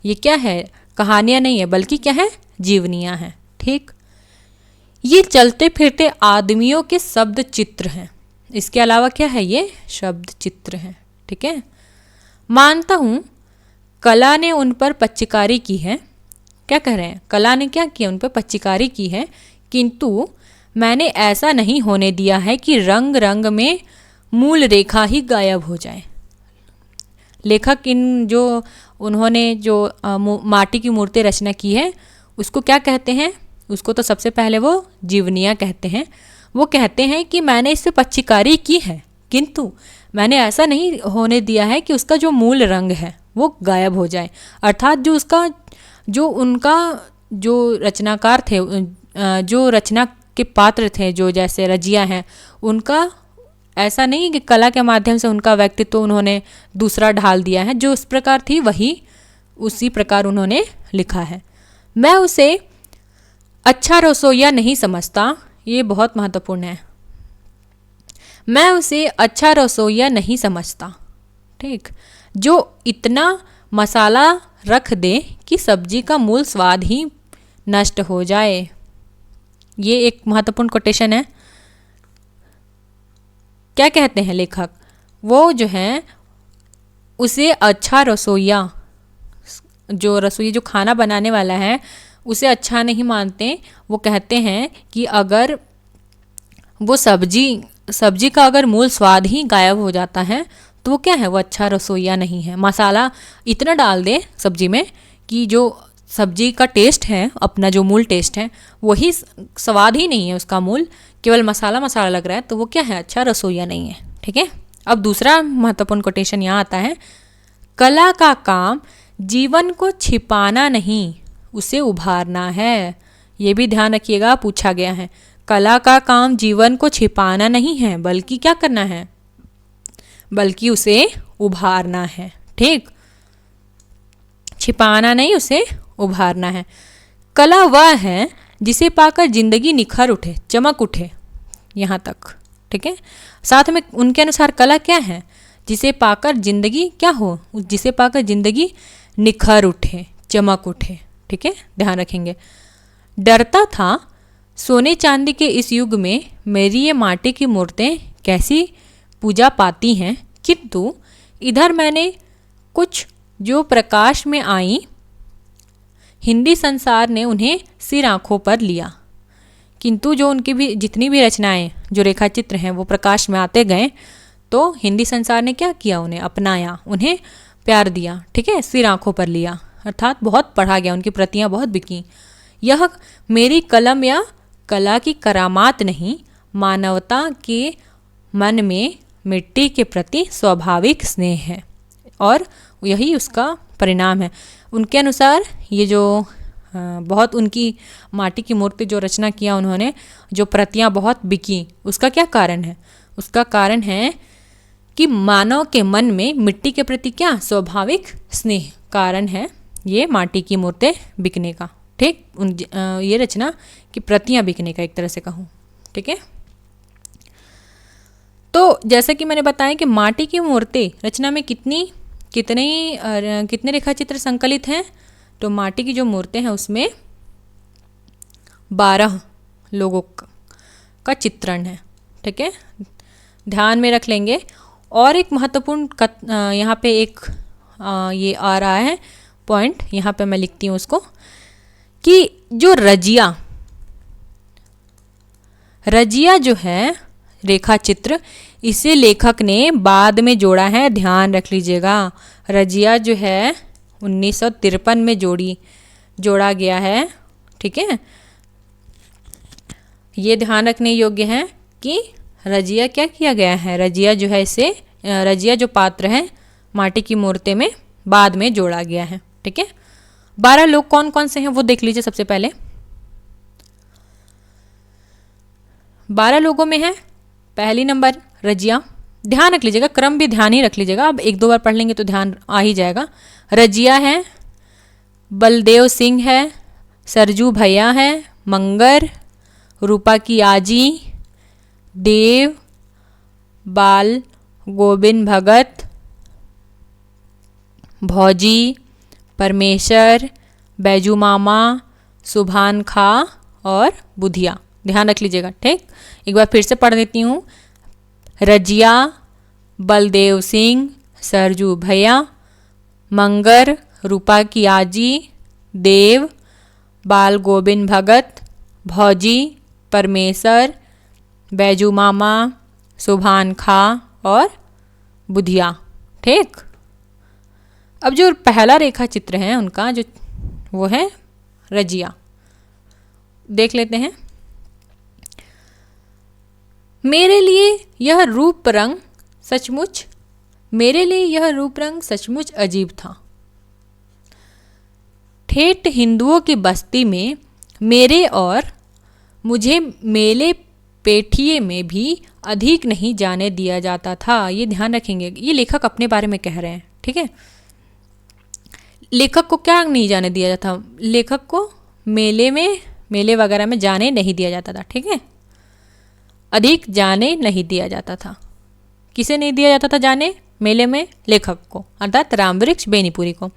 S1: ये क्या है? कहानियाँ नहीं है बल्कि क्या है? जीवनियाँ हैं। ठीक, ये चलते फिरते आदमियों के शब्द चित्र हैं। इसके अलावा क्या है? ये शब्द चित्र हैं। ठीक है, मानता हूँ कला ने उन पर पच्चीकारी की है। क्या कह रहे हैं? कला ने क्या किया? उन पर पच्चीकारी की है, किंतु मैंने ऐसा नहीं होने दिया है कि रंग रंग में मूल रेखा ही गायब हो जाए। लेखक इन जो उन्होंने जो माटी की मूर्ति रचना की है उसको क्या कहते हैं? उसको तो सबसे पहले वो जीवनियाँ कहते हैं। वो कहते हैं कि मैंने इस पर पच्चीकारी की है, किंतु मैंने ऐसा नहीं होने दिया है कि उसका जो मूल रंग है वो गायब हो जाए। अर्थात जो उनका जो रचनाकार थे, जो रचना के पात्र थे, जो जैसे रजिया हैं, उनका ऐसा नहीं कि कला के माध्यम से उनका व्यक्तित्व उन्होंने दूसरा ढाल दिया है। जो इस प्रकार थी वही उसी प्रकार उन्होंने लिखा है। मैं उसे अच्छा रसोइया नहीं समझता। ये बहुत महत्वपूर्ण है। मैं उसे अच्छा रसोइया नहीं समझता। ठीक, जो इतना मसाला रख दे कि सब्जी का मूल स्वाद ही नष्ट हो जाए। ये एक महत्वपूर्ण कोटेशन है। क्या कहते हैं लेखक? वो जो है उसे अच्छा रसोइया, जो खाना बनाने वाला है उसे अच्छा नहीं मानते। वो कहते हैं कि अगर वो सब्जी का अगर मूल स्वाद ही गायब हो जाता है तो वो क्या है? वो अच्छा रसोइया नहीं है। मसाला इतना डाल दे सब्जी में कि जो सब्जी का टेस्ट है, अपना जो मूल टेस्ट है, वही स्वाद ही नहीं है उसका मूल, केवल मसाला मसाला लग रहा है, तो वो क्या है? अच्छा रसोइया नहीं है। ठीक है, अब दूसरा महत्वपूर्ण कोटेशन यहाँ आता है। कला का काम जीवन को छिपाना नहीं, उसे उभारना है। ये भी ध्यान रखिएगा, पूछा गया है। कला का काम जीवन को छिपाना नहीं है बल्कि क्या करना है? बल्कि उसे उभारना है। ठीक, छिपाना नहीं, उसे उभारना है। कला वह है जिसे पाकर जिंदगी निखर उठे, चमक उठे। यहाँ तक ठीक है। साथ में उनके अनुसार कला क्या है? जिसे पाकर जिंदगी क्या हो? जिसे पाकर जिंदगी निखर उठे, चमक उठे। ठीक है, ध्यान रखेंगे। डरता था सोने चांदी के इस युग में मेरी ये माटी की मूर्तें कैसी पूजा पाती हैं, किंतु इधर मैंने कुछ जो प्रकाश में आई, हिंदी संसार ने उन्हें सिर आंखों पर लिया। किंतु जो उनकी भी जितनी भी रचनाएं, जो रेखा चित्र हैं, वो प्रकाश में आते गए तो हिंदी संसार ने क्या किया? उन्हें अपनाया, उन्हें प्यार दिया। ठीक है, सिर आंखों पर लिया, अर्थात बहुत पढ़ा गया, उनकी प्रतियां बहुत बिकी। यह मेरी कलम या कला की करामात नहीं, मानवता के मन में मिट्टी के प्रति स्वाभाविक स्नेह है और यही उसका परिणाम है। उनके अनुसार ये जो बहुत उनकी माटी की मूर्ति जो रचना किया उन्होंने, जो प्रतियां बहुत बिकी, उसका क्या कारण है? उसका कारण है कि मानव के मन में मिट्टी के प्रति क्या स्वाभाविक स्नेह कारण है ये माटी की मूर्तें बिकने का। ठीक, ये रचना की प्रतियां बिकने का एक तरह से कहूँ। ठीक है, तो जैसा कि मैंने बताया कि माटी की मूर्तें रचना में कितने रेखा चित्र संकलित हैं, तो माटी की जो मूर्तें हैं उसमें 12 लोगों का चित्रण है। ठीक है, ध्यान में रख लेंगे। और एक महत्वपूर्ण यहाँ पे एक ये आ रहा है पॉइंट, यहाँ पे मैं लिखती हूँ उसको, कि जो रजिया जो है रेखा चित्र, इसे लेखक ने बाद में जोड़ा है। ध्यान रख लीजिएगा, रजिया जो है 1953 में जोड़ा गया है। ठीक है, ये ध्यान रखने योग्य है कि रजिया क्या किया गया है, रजिया जो है इसे रजिया जो पात्र है माटी की मूर्ति में बाद में जोड़ा गया है। ठीक है, 12 लोग कौन कौन से हैं वो देख लीजिए। सबसे पहले 12 लोगों में है पहली नंबर रजिया। ध्यान रख लीजिएगा, क्रम भी ध्यान ही रख लीजिएगा, अब एक दो बार पढ़ लेंगे तो ध्यान आ ही जाएगा। रजिया है, बलदेव सिंह है, सरजू भैया है, मंगर, रूपा की आजी, देव, बाल गोविंद भगत, भौजी, परमेश्वर, बैजू मामा, सुभान खा और बुधिया। ध्यान रख लीजिएगा। ठीक, एक बार फिर से पढ़ देती हूँ। रजिया, बलदेव सिंह, सरजू भैया, मंगर, रूपा की आजी, देव, बाल गोविंद भगत, भौजी, परमेश्वर, बैजू मामा, सुभान खा और बुधिया। ठीक, अब जो पहला रेखा चित्र है उनका जो वो है रजिया, देख लेते हैं। मेरे लिए यह रूप रंग सचमुच अजीब था। ठेठ हिंदुओं की बस्ती में मेरे और मुझे मेले पेठिए में भी अधिक नहीं जाने दिया जाता था। ये ध्यान रखेंगे, ये लेखक अपने बारे में कह रहे हैं। ठीक है, लेखक को क्या नहीं जाने दिया जाता, लेखक को मेले वगैरह में जाने नहीं दिया जाता था। ठीक है, अधिक जाने नहीं दिया जाता था। किसे नहीं दिया जाता था जाने मेले में? लेखक को, अर्थात रामवृक्ष बेनीपुरी को।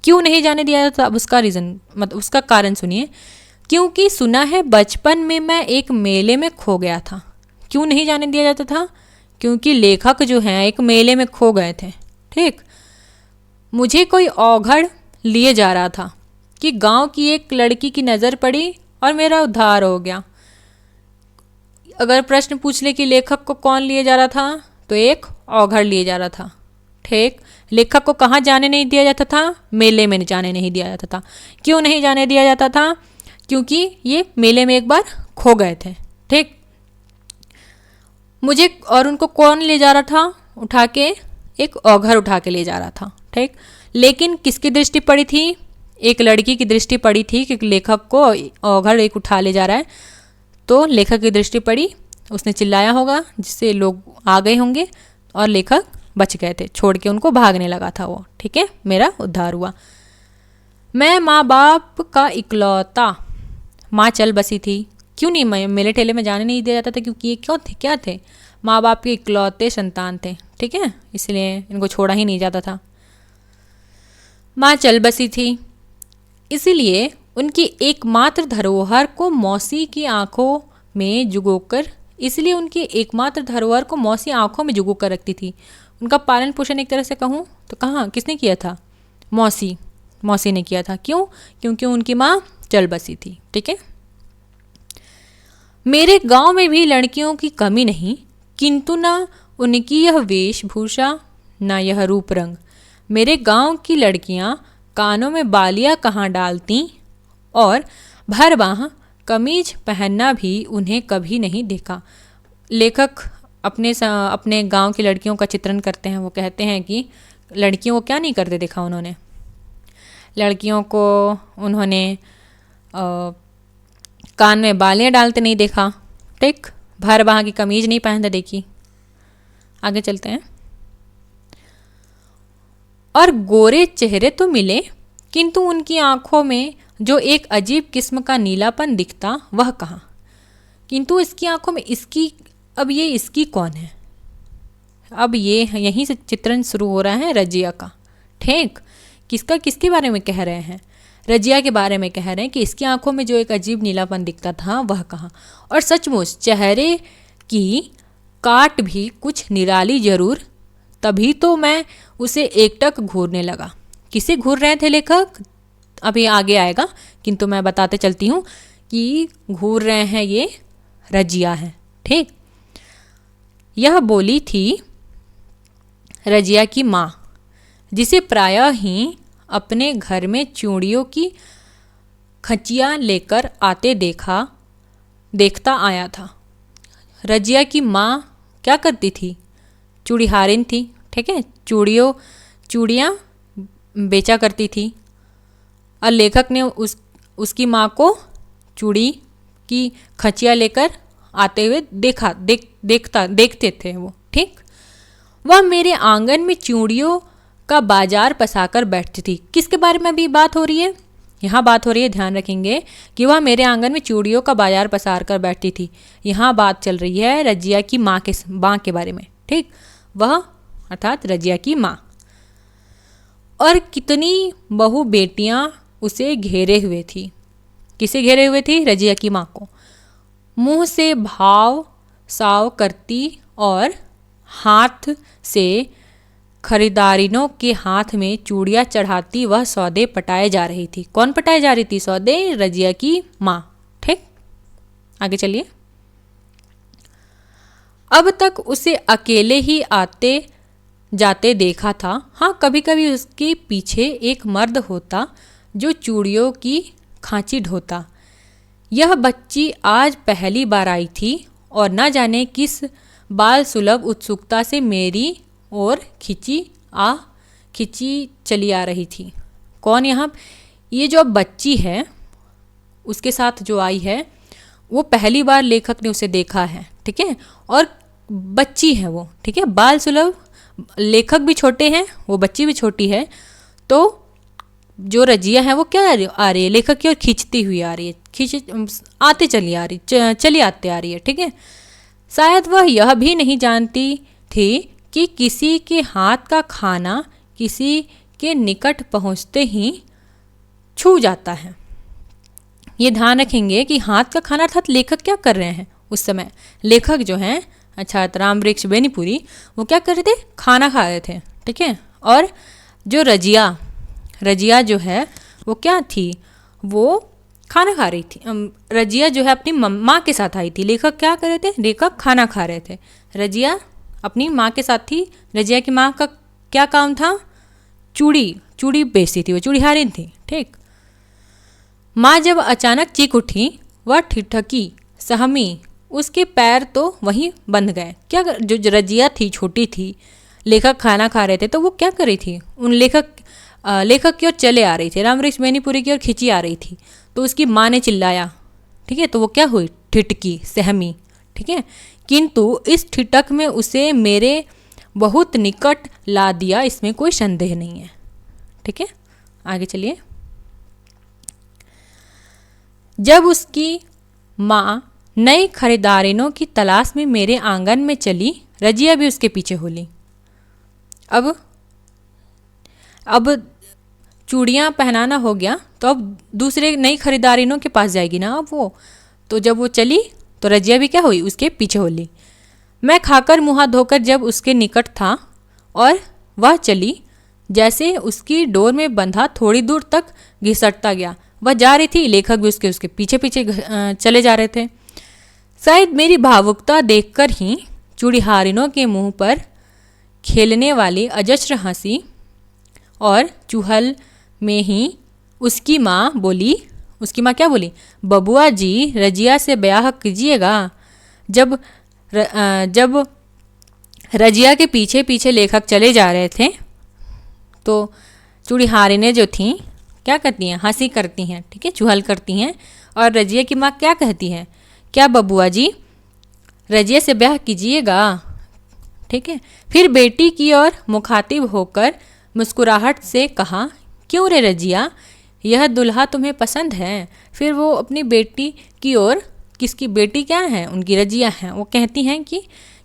S1: क्यों नहीं जाने दिया जाता? अब उसका रीज़न मतलब उसका कारण सुनिए। क्योंकि सुना है बचपन में मैं एक मेले में खो गया था। क्यों नहीं जाने दिया जाता था? क्योंकि लेखक जो हैं एक मेले में खो गए थे। ठीक, मुझे कोई औघड़ लिए जा रहा था कि गांव की एक लड़की की नज़र पड़ी और मेरा उद्धार हो गया। अगर प्रश्न पूछ ले कि लेखक को कौन लिए जा रहा था, तो एक औघड़ लिए जा रहा था। ठीक, लेखक को कहाँ जाने नहीं दिया जाता था? मेले में जाने नहीं दिया जाता था। क्यों नहीं जाने दिया जाता था? क्योंकि ये मेले में एक बार खो गए थे। ठीक, मुझे और उनको कौन ले जा रहा था? उठा के, एक औघड़ उठा के ले जा रहा था। ठीक, लेकिन किसकी दृष्टि पड़ी थी? एक लड़की की दृष्टि पड़ी थी कि लेखक को औघड़ एक उठा ले जा रहा है, तो लेखक की दृष्टि पड़ी, उसने चिल्लाया होगा जिससे लोग आ गए होंगे और लेखक बच गए थे, छोड़ के उनको भागने लगा था वो। ठीक है, मेरा उद्धार हुआ। मैं माँ बाप का इकलौता, माँ चल बसी थी। क्यों नहीं मेले ठेले में जाने नहीं दिया जाता था? क्योंकि ये क्या थे? माँ बाप के इकलौते संतान थे। ठीक है, इसलिए इनको छोड़ा ही नहीं जाता था। माँ चल बसी थी, इसीलिए उनकी एकमात्र धरोहर को मौसी की आंखों में जुगोकर रखती थी। उनका पालन पोषण एक तरह से कहूँ तो कहाँ किसने किया था? मौसी ने किया था। क्यों? क्योंकि उनकी माँ चल बसी थी। ठीक है, मेरे गांव में भी लड़कियों की कमी नहीं, किंतु ना उनकी यह वेशभूषा ना यह रूप रंग। मेरे गांव की लड़कियां कानों में बालियां कहाँ डालती और भर बाह कमीज पहनना भी उन्हें कभी नहीं देखा। लेखक अपने गांव की लड़कियों का चित्रण करते हैं। वो कहते हैं कि लड़कियों को क्या नहीं करते देखा उन्होंने? लड़कियों को उन्होंने कान में बालियां डालते नहीं देखा। ठीक, भर बाह की कमीज नहीं पहनते देखी। आगे चलते हैं। और गोरे चेहरे तो मिले, किंतु उनकी आंखों में जो एक अजीब किस्म का नीलापन दिखता वह कहाँ। किंतु इसकी आंखों में इसकी, अब ये इसकी कौन है? अब ये यहीं से चित्रण शुरू हो रहा है रजिया का। ठीक, किसका, किसके बारे में कह रहे हैं? रजिया के बारे में कह रहे हैं कि इसकी आंखों में जो एक अजीब नीलापन दिखता था वह कहाँ। और सचमुच चेहरे की काट भी कुछ निराली जरूर, तभी तो मैं उसे एकटक घूरने लगा। किसे घूर रहे थे लेखक? अभी आगे आएगा, किंतु मैं बताते चलती हूँ कि घूर रहे हैं ये रजिया है। ठीक, यह बोली थी रजिया की माँ, जिसे प्रायः ही अपने घर में चूड़ियों की खचियाँ लेकर आते देखता आया था। रजिया की माँ क्या करती थी? चूड़ीहारिन थी। ठीक है, चूड़ियाँ बेचा करती थी। और लेखक ने उसकी माँ को चूड़ी की खचिया लेकर आते हुए देखते थे वो। ठीक, वह मेरे आंगन में चूड़ियों का बाजार पसाकर बैठती थी। किसके बारे में अभी बात हो रही है? यहाँ बात हो रही है, ध्यान रखेंगे कि वह मेरे आंगन में चूड़ियों का बाजार पसार कर बैठती थी। यहाँ बात चल रही है रजिया की माँ के बारे में। ठीक, वह अर्थात रजिया की माँ। और कितनी बहु बेटियाँ उसे घेरे हुए थी। किसे घेरे हुए थी? रजिया की माँ को। मुंह से भाव साव करती और हाथ से खरीदारिनों के हाथ में चूड़ियाँ चढ़ाती वह सौदे पटाए जा रही थी। कौन पटाए जा रही थी सौदे? रजिया की माँ। ठीक, आगे चलिए। अब तक उसे अकेले ही आते जाते देखा था। हाँ, कभी कभी उसके पीछे एक मर्द होता जो चूड़ियों की खांची ढोता। यह बच्ची आज पहली बार आई थी और न जाने किस बाल सुलभ उत्सुकता से मेरी ओर खिंची चली आ रही थी। कौन यहाँ? ये जो बच्ची है उसके साथ जो आई है वो पहली बार लेखक ने उसे देखा है। ठीक है, और बच्ची है वो। ठीक है, बाल सुलभ, लेखक भी छोटे हैं, वो बच्ची भी छोटी है। तो जो रजिया है वो क्या आ रही है? लेखक की ओर खींचती हुई आ रही है, आते चली आ रही है। ठीक है, शायद वह यह भी नहीं जानती थी कि किसी के हाथ का खाना किसी के निकट पहुंचते ही छू जाता है। ये ध्यान रखेंगे कि हाथ का खाना अर्थात लेखक क्या कर रहे हैं उस समय? लेखक जो हैं अच्छा रामवृक्ष बेनीपुरी, वो क्या कर रहे थे? खाना खा रहे थे। ठीक है, और जो रजिया जो है वो क्या थी? वो खाना खा रही थी। रजिया जो है अपनी माँ के साथ आई थी। लेखक क्या कर रहे थे? लेखक खाना खा रहे थे। रजिया अपनी माँ के साथ थी। रजिया की माँ का क्या काम था? चूड़ी बेचती थी, वो चूड़ीहारिन थी। ठीक, माँ जब अचानक चीख उठी, वह ठिठकी, सहमी, उसके पैर तो वहीं बंध गए। क्या जो रजिया थी छोटी थी, लेखक खाना खा रहे थे तो वो क्या कर रही थी? उन लेखक की ओर चले आ रही थी, रामवृक्ष बेनीपुरी की ओर खिंची आ रही थी। तो उसकी माँ ने चिल्लाया। ठीक है, तो वो क्या हुई? ठिठकी, सहमी। ठीक है, किंतु इस ठिठक में उसे मेरे बहुत निकट ला दिया, इसमें कोई संदेह नहीं है। ठीक है, आगे चलिए। जब उसकी माँ नई खरीदारिनों की तलाश में मेरे आंगन में चली, रजिया भी उसके पीछे हो ली। अब चूड़ियाँ पहनाना हो गया तो अब दूसरे नई खरीदारिनों के पास जाएगी ना अब वो। तो जब वो चली तो रजिया भी क्या हुई? उसके पीछे हो ली। मैं खाकर मुँह हाथ धोकर जब उसके निकट था और वह चली, जैसे उसकी डोर में बंधा थोड़ी दूर तक घिसटता गया। वह जा रही थी, लेखक भी उसके पीछे पीछे चले जा रहे थे। शायद मेरी भावुकता देखकर ही चूड़ीहारिनों के मुंह पर खेलने वाली अजस्र हंसी और चुहल में ही उसकी माँ बोली। उसकी माँ क्या बोली? बबुआ जी, रजिया से ब्याह कीजिएगा। जब रजिया के पीछे पीछे लेखक चले जा रहे थे तो चूड़ीहारिनें जो थीं क्या करती हैं? हंसी करती हैं। ठीक है, चुहल करती हैं। और रजिया की माँ क्या कहती हैं? क्या बबुआ जी, रजिया से ब्याह कीजिएगा। ठीक है, फिर बेटी की ओर मुखातिब होकर मुस्कुराहट से कहा, क्यों रे रजिया, यह दुल्हा तुम्हें पसंद है? फिर वो अपनी बेटी की ओर, किसकी बेटी क्या है, उनकी रजिया है, वो कहती हैं कि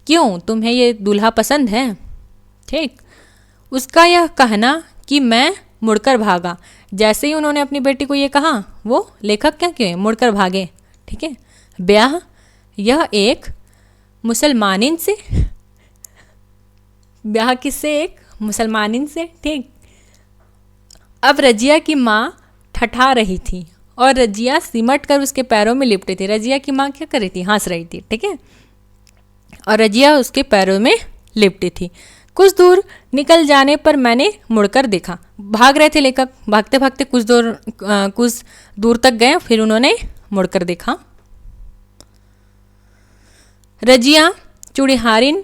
S1: क्यों तुम्हें ये दूल्हा पसंद है? ठीक, उसका यह कहना कि मैं मुड़कर भागा। जैसे ही उन्होंने अपनी बेटी को ये कहा, वो लेखक क्या किए, मुड़कर भागे। ठीक है, ब्याह यह एक मुसलमानिन से, ब्याह किससे, एक मुसलमानिन से। ठीक, अब रजिया की माँ ठठा रही थी और रजिया सिमट कर उसके पैरों में लिपटी थी। रजिया की माँ क्या कर रही थी, हंस रही थी। ठीक है, और रजिया उसके पैरों में लिपटी थी। कुछ दूर निकल जाने पर मैंने मुड़कर देखा। भाग रहे थे लेखक, भागते भागते कुछ दूर तक गए, फिर उन्होंने मुड़कर देखा। रजिया चूड़ीहारिन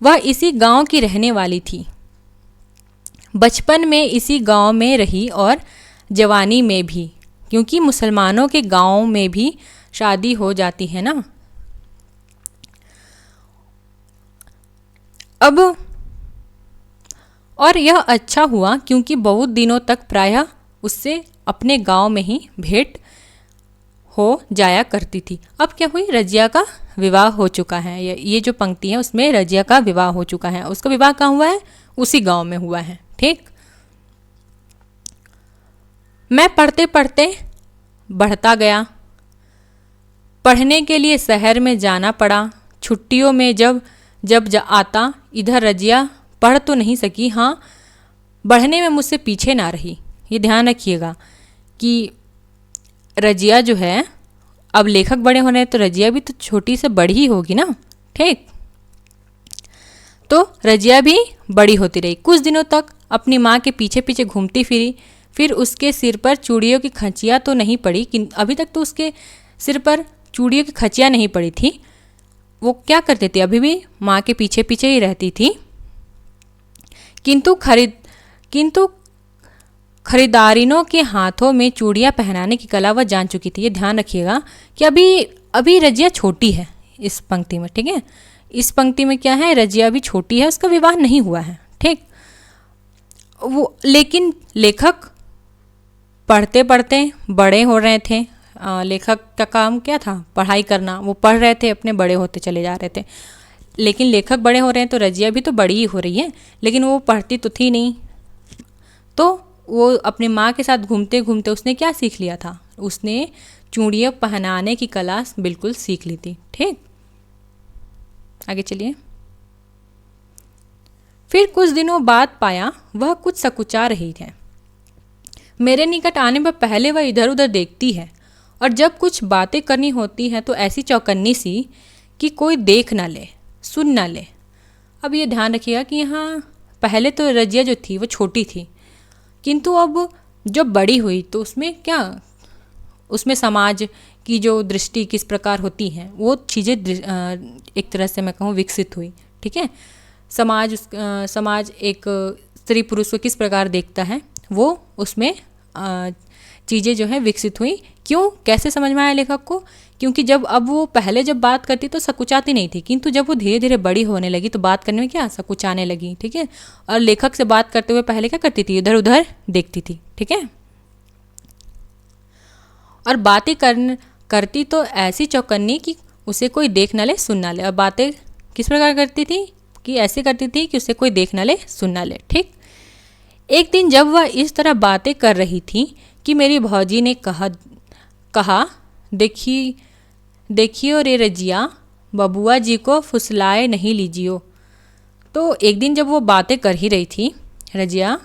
S1: वह इसी गांव की रहने वाली थी। बचपन में इसी गांव में रही और जवानी में भी, क्योंकि मुसलमानों के गांव में भी शादी हो जाती है ना। अब और यह अच्छा हुआ क्योंकि बहुत दिनों तक प्रायः उससे अपने गांव में ही भेंट हो जाया करती थी। अब क्या हुई, रजिया का विवाह हो चुका है। ये जो पंक्ति है उसमें रजिया का विवाह हो चुका है। उसका विवाह कहाँ हुआ है, उसी गांव में हुआ है। ठीक, मैं पढ़ते पढ़ते बढ़ता गया। पढ़ने के लिए शहर में जाना पड़ा। छुट्टियों में जब आता, इधर रजिया पढ़ तो नहीं सकी, हाँ बढ़ने में मुझसे पीछे ना रही। ये ध्यान रखिएगा कि रजिया जो है, अब लेखक बड़े होने हैं तो रजिया भी तो छोटी से बड़ी ही होगी ना। ठीक, तो रजिया भी बड़ी होती रही। कुछ दिनों तक अपनी माँ के पीछे पीछे घूमती फिरी। फिर उसके सिर पर चूड़ियों की खचियाँ तो नहीं पड़ी, अभी तक तो उसके सिर पर चूड़ियों की खचियाँ नहीं पड़ी थी। वो क्या करती थी, अभी भी माँ के पीछे पीछे ही रहती थी। किंतु खरीदारिनों के हाथों में चूड़ियाँ पहनाने की कला वह जान चुकी थी। ये ध्यान रखिएगा कि अभी रजिया छोटी है इस पंक्ति में। ठीक है, इस पंक्ति में क्या है, रजिया भी छोटी है, उसका विवाह नहीं हुआ है। ठीक, वो लेकिन लेखक पढ़ते पढ़ते बड़े हो रहे थे। लेखक का काम क्या था, पढ़ाई करना। वो पढ़ रहे थे, अपने बड़े होते चले जा रहे थे। लेकिन लेखक बड़े हो रहे हैं तो रजिया भी तो बड़ी ही हो रही है, लेकिन वो पढ़ती तो थी नहीं। तो वो अपनी माँ के साथ घूमते घूमते उसने क्या सीख लिया था, उसने चूड़ियाँ पहनाने की कला बिल्कुल सीख ली थी। ठीक, आगे चलिए। फिर कुछ दिनों बाद पाया वह कुछ सकुचा रही है। मेरे निकट आने पर पहले वह इधर उधर देखती है और जब कुछ बातें करनी होती हैं तो ऐसी चौकन्नी सी कि कोई देख ना ले, सुन ना ले। अब ये ध्यान रखिएगा कि यहाँ पहले तो रजिया जो थी वो छोटी थी, किंतु अब जब बड़ी हुई तो उसमें समाज की जो दृष्टि किस प्रकार होती है वो चीज़ें एक तरह से मैं कहूँ विकसित हुई। ठीक है, समाज एक स्त्री पुरुष को किस प्रकार देखता है वो उसमें चीज़ें जो है विकसित हुई। क्यों, कैसे समझ में आया लेखक को, क्योंकि अब वो पहले जब बात करती तो सकुचाती नहीं थी, किंतु जब वो धीरे धीरे बड़ी होने लगी तो बात करने में क्या सकुचाने लगी। ठीक है, और लेखक से बात करते हुए पहले क्या करती थी, इधर उधर देखती थी। ठीक है, और बातें करती तो ऐसी चौकन्नी कि उसे कोई देख ना ले, सुन ना ले। और बातें किस प्रकार करती थी कि ऐसे करती थी कि उसे कोई देख ना ले, सुन ना ले। ठीक, एक दिन जब वह इस तरह बातें कर रही थी कि मेरी भौजी ने कहा देखियो रे रजिया, बबुआ जी को फुसलाए नहीं लीजियो। तो एक दिन जब वो बातें कर ही रही थी रजिया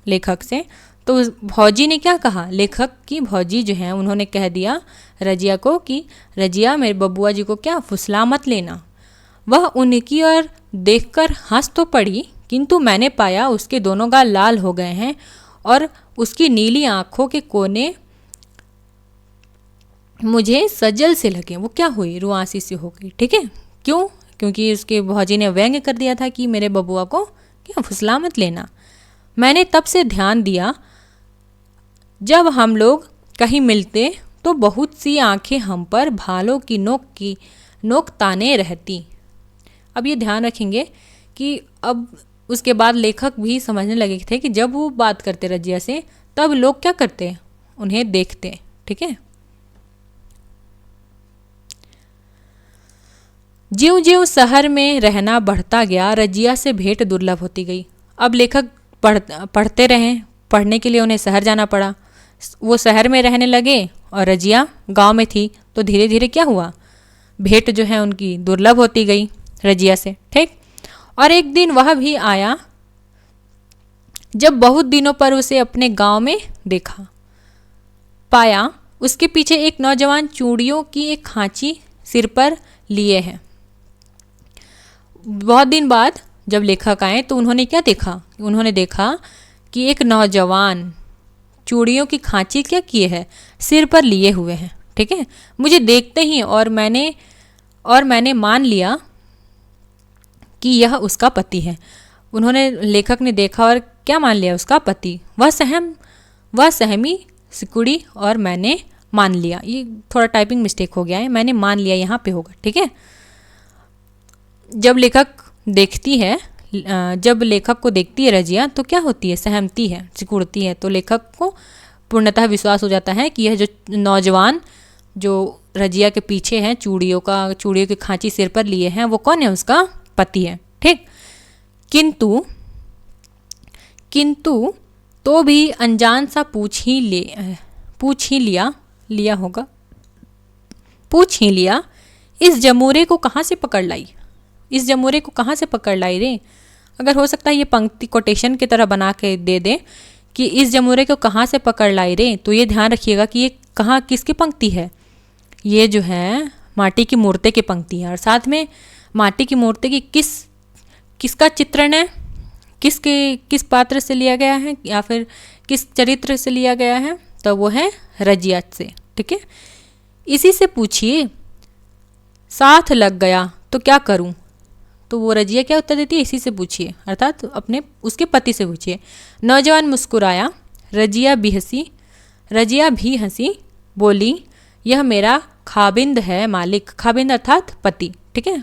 S1: लेखक से, तो भौजी ने क्या कहा, लेखक की भौजी जो है उन्होंने कह दिया रजिया को कि रजिया मेरे बबुआ जी को क्या फुसला मत लेना। वह उनकी ओर देखकर हंस तो पड़ी, किंतु मैंने पाया उसके दोनों गाल लाल हो गए हैं और उसकी नीली आंखों के कोने मुझे सजल से लगे। वो क्या हुई, रुआंसी सी हो गई। ठीक है, क्यों, क्योंकि उसके भौजी ने व्यंग कर दिया था कि मेरे बबुआ को क्या फुसला मत लेना। मैंने तब से ध्यान दिया, जब हम लोग कहीं मिलते तो बहुत सी आंखें हम पर भालों की नोक ताने रहती। अब ये ध्यान रखेंगे कि अब उसके बाद लेखक भी समझने लगे थे कि जब वो बात करते रजिया से तब लोग क्या करते, उन्हें देखते। ठीक है। ज्यों ज्यों शहर में रहना बढ़ता गया, रजिया से भेंट दुर्लभ होती गई। अब लेखक पढ़ते रहे, पढ़ने के लिए उन्हें शहर जाना पड़ा। वो शहर में रहने लगे और रजिया गांव में थी, तो धीरे धीरे क्या हुआ, भेंट जो है उनकी दुर्लभ होती गई रजिया से। ठीक। और एक दिन वह भी आया जब बहुत दिनों पर उसे अपने गांव में देखा, पाया उसके पीछे एक नौजवान चूड़ियों की एक खांची सिर पर लिए है। बहुत दिन बाद जब लेखक आए तो उन्होंने क्या देखा, उन्होंने देखा कि एक नौजवान चूड़ियों की खांची क्या किए है, सिर पर लिए हुए हैं। ठीक है। मुझे देखते ही और मैंने मान लिया कि यह उसका पति है। उन्होंने, लेखक ने देखा और क्या मान लिया, उसका पति। वह सहमी सिकुड़ी और मैंने मान लिया। ये थोड़ा टाइपिंग मिस्टेक हो गया है, मैंने मान लिया यहाँ पे होगा। ठीक है। जब लेखक को देखती है रजिया तो क्या होती है, सहमती है, सिकुड़ती है। तो लेखक को पूर्णतः विश्वास हो जाता है कि यह जो नौजवान जो रजिया के पीछे हैं, चूड़ियों की खांची सिर पर लिए हैं, वो कौन है, उसका पति है। ठीक। किंतु तो भी अनजान सा पूछ ही लिया, इस जमूरे को कहाँ से पकड़ लाई रे। अगर हो सकता है ये पंक्ति कोटेशन की तरह बना के दे दे कि इस जमूरे को कहाँ से पकड़ लाई रे, तो ये ध्यान रखिएगा कि ये कहाँ, किसकी पंक्ति है, ये जो है माटी की मूर्ति की पंक्ति है। और साथ में माटी की मूर्ति की किसका चित्रण है, किस पात्र से लिया गया है या फिर किस चरित्र से लिया गया है, तो वो है रजिया से। ठीक है। इसी से पूछिए, साथ लग गया तो क्या करूं। तो वो रजिया क्या उत्तर देती है, इसी से पूछिए, अर्थात उसके पति से पूछिए। नौजवान मुस्कुराया, रजिया भी हंसी, बोली, यह मेरा खाबिंद है मालिक। खाबिंद अर्थात पति। ठीक है।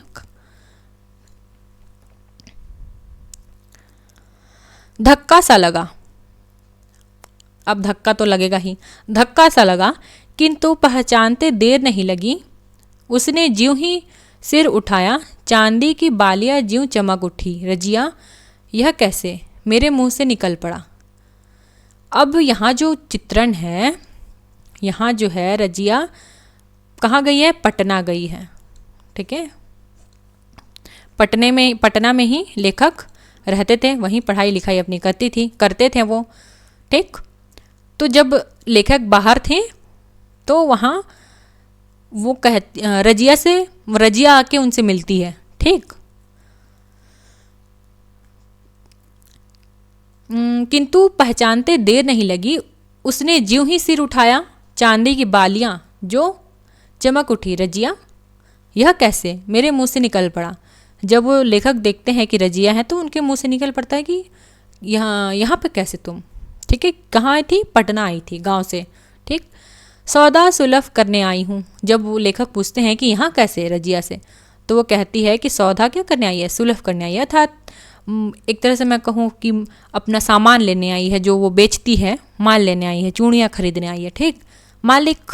S1: धक्का सा लगा, अब धक्का तो लगेगा ही, धक्का सा लगा, किंतु पहचानते देर नहीं लगी। उसने ज्यों ही सिर उठाया, चांदी की बालियां ज्यों चमक उठी। रजिया, यह कैसे, मेरे मुंह से निकल पड़ा। अब यहाँ जो चित्रण है, यहाँ जो है रजिया कहाँ गई है, पटना गई है। ठीक है। पटना में ही लेखक रहते थे, वहीं पढ़ाई लिखाई अपनी करते थे वो। ठीक। तो जब लेखक बाहर थे तो वहाँ वो रजिया आके उनसे मिलती है। ठीक। किंतु पहचानते देर नहीं लगी। उसने ज्यों ही सिर उठाया, चांदी की बालियां जो चमक उठी। रजिया, यह कैसे, मेरे मुंह से निकल पड़ा। जब वो लेखक देखते हैं कि रजिया है तो उनके मुंह से निकल पड़ता है कि यहाँ पे कैसे तुम। ठीक है। कहाँ आई थी, पटना आई थी, गांव से। ठीक। सौदा सुलभ करने आई हूँ। जब वो लेखक पूछते हैं कि यहाँ कैसे, रजिया से, तो वो कहती है कि सौदा क्या करने आई है, सुलभ करने आई है, अर्थात एक तरह से मैं कहूँ कि अपना सामान लेने आई है, जो वो बेचती है, माल लेने आई है, चूड़ियाँ खरीदने आई है। ठीक। मालिक,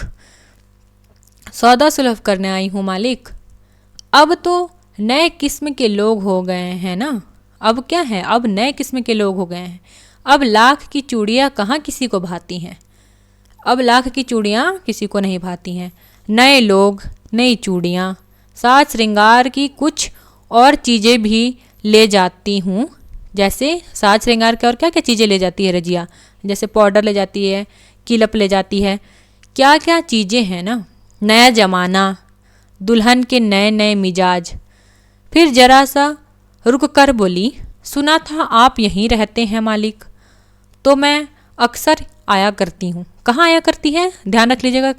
S1: सौदा सुलभ करने आई हूँ मालिक। अब तो नए किस्म के लोग हो गए हैं ना। अब क्या है, अब नए किस्म के लोग हो गए हैं। अब लाख की चूड़ियाँ कहाँ किसी को भाती हैं, अब लाख की चूड़ियाँ किसी को नहीं भाती हैं। नए लोग, नई चूड़ियाँ, साज श्रृंगार की कुछ और चीज़ें भी ले जाती हूँ। जैसे साज श्रृंगार के और क्या क्या चीज़ें ले जाती है रजिया, जैसे पाउडर ले जाती है, किलप ले जाती है, क्या क्या चीज़ें हैं ना। नया ज़माना, दुल्हन के नए नए मिजाज। फिर जरा सा रुक कर बोली, सुना था आप यहीं रहते हैं मालिक, तो मैं अक्सर आया करती हूँ। कहाँ आया करती है, ध्यान रख लीजिएगा,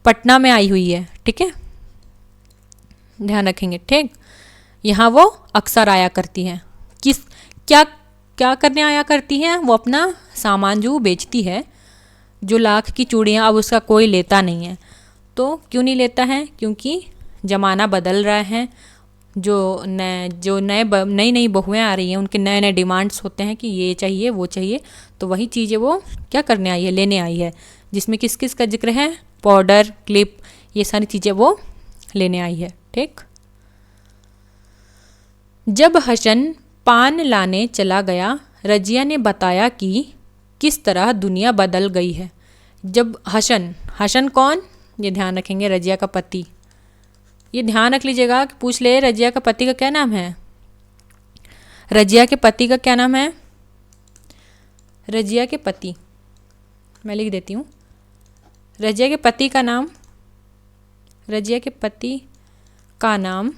S1: पटना में आई हुई है। ठीक है, ध्यान रखेंगे। ठीक। यहाँ वो अक्सर आया करती हैं। क्या करने आया करती हैं, वो अपना सामान जो बेचती है, जो लाख की चूड़ियाँ अब उसका कोई लेता नहीं है। तो क्यों नहीं लेता है, क्योंकि ज़माना बदल रहा है, जो नई नई बहुएं आ रही हैं उनके नए नए डिमांड्स होते हैं कि ये चाहिए वो चाहिए, तो वही चीज़ें वो क्या करने आई है, लेने आई है, जिसमें किस किस का जिक्र है, पाउडर, क्लिप, ये सारी चीज़ें वो लेने आई है। ठीक। जब हसन पान लाने चला गया, रजिया ने बताया कि किस तरह दुनिया बदल गई है। जब हसन कौन, ये ध्यान रखेंगे, रजिया का पति। ये ध्यान रख लीजिएगा कि पूछ ले रजिया का पति का क्या नाम है। रजिया के पति का क्या नाम है? रजिया के पति, मैं लिख देती हूँ। रजिया के पति का नाम, रजिया के पति का नाम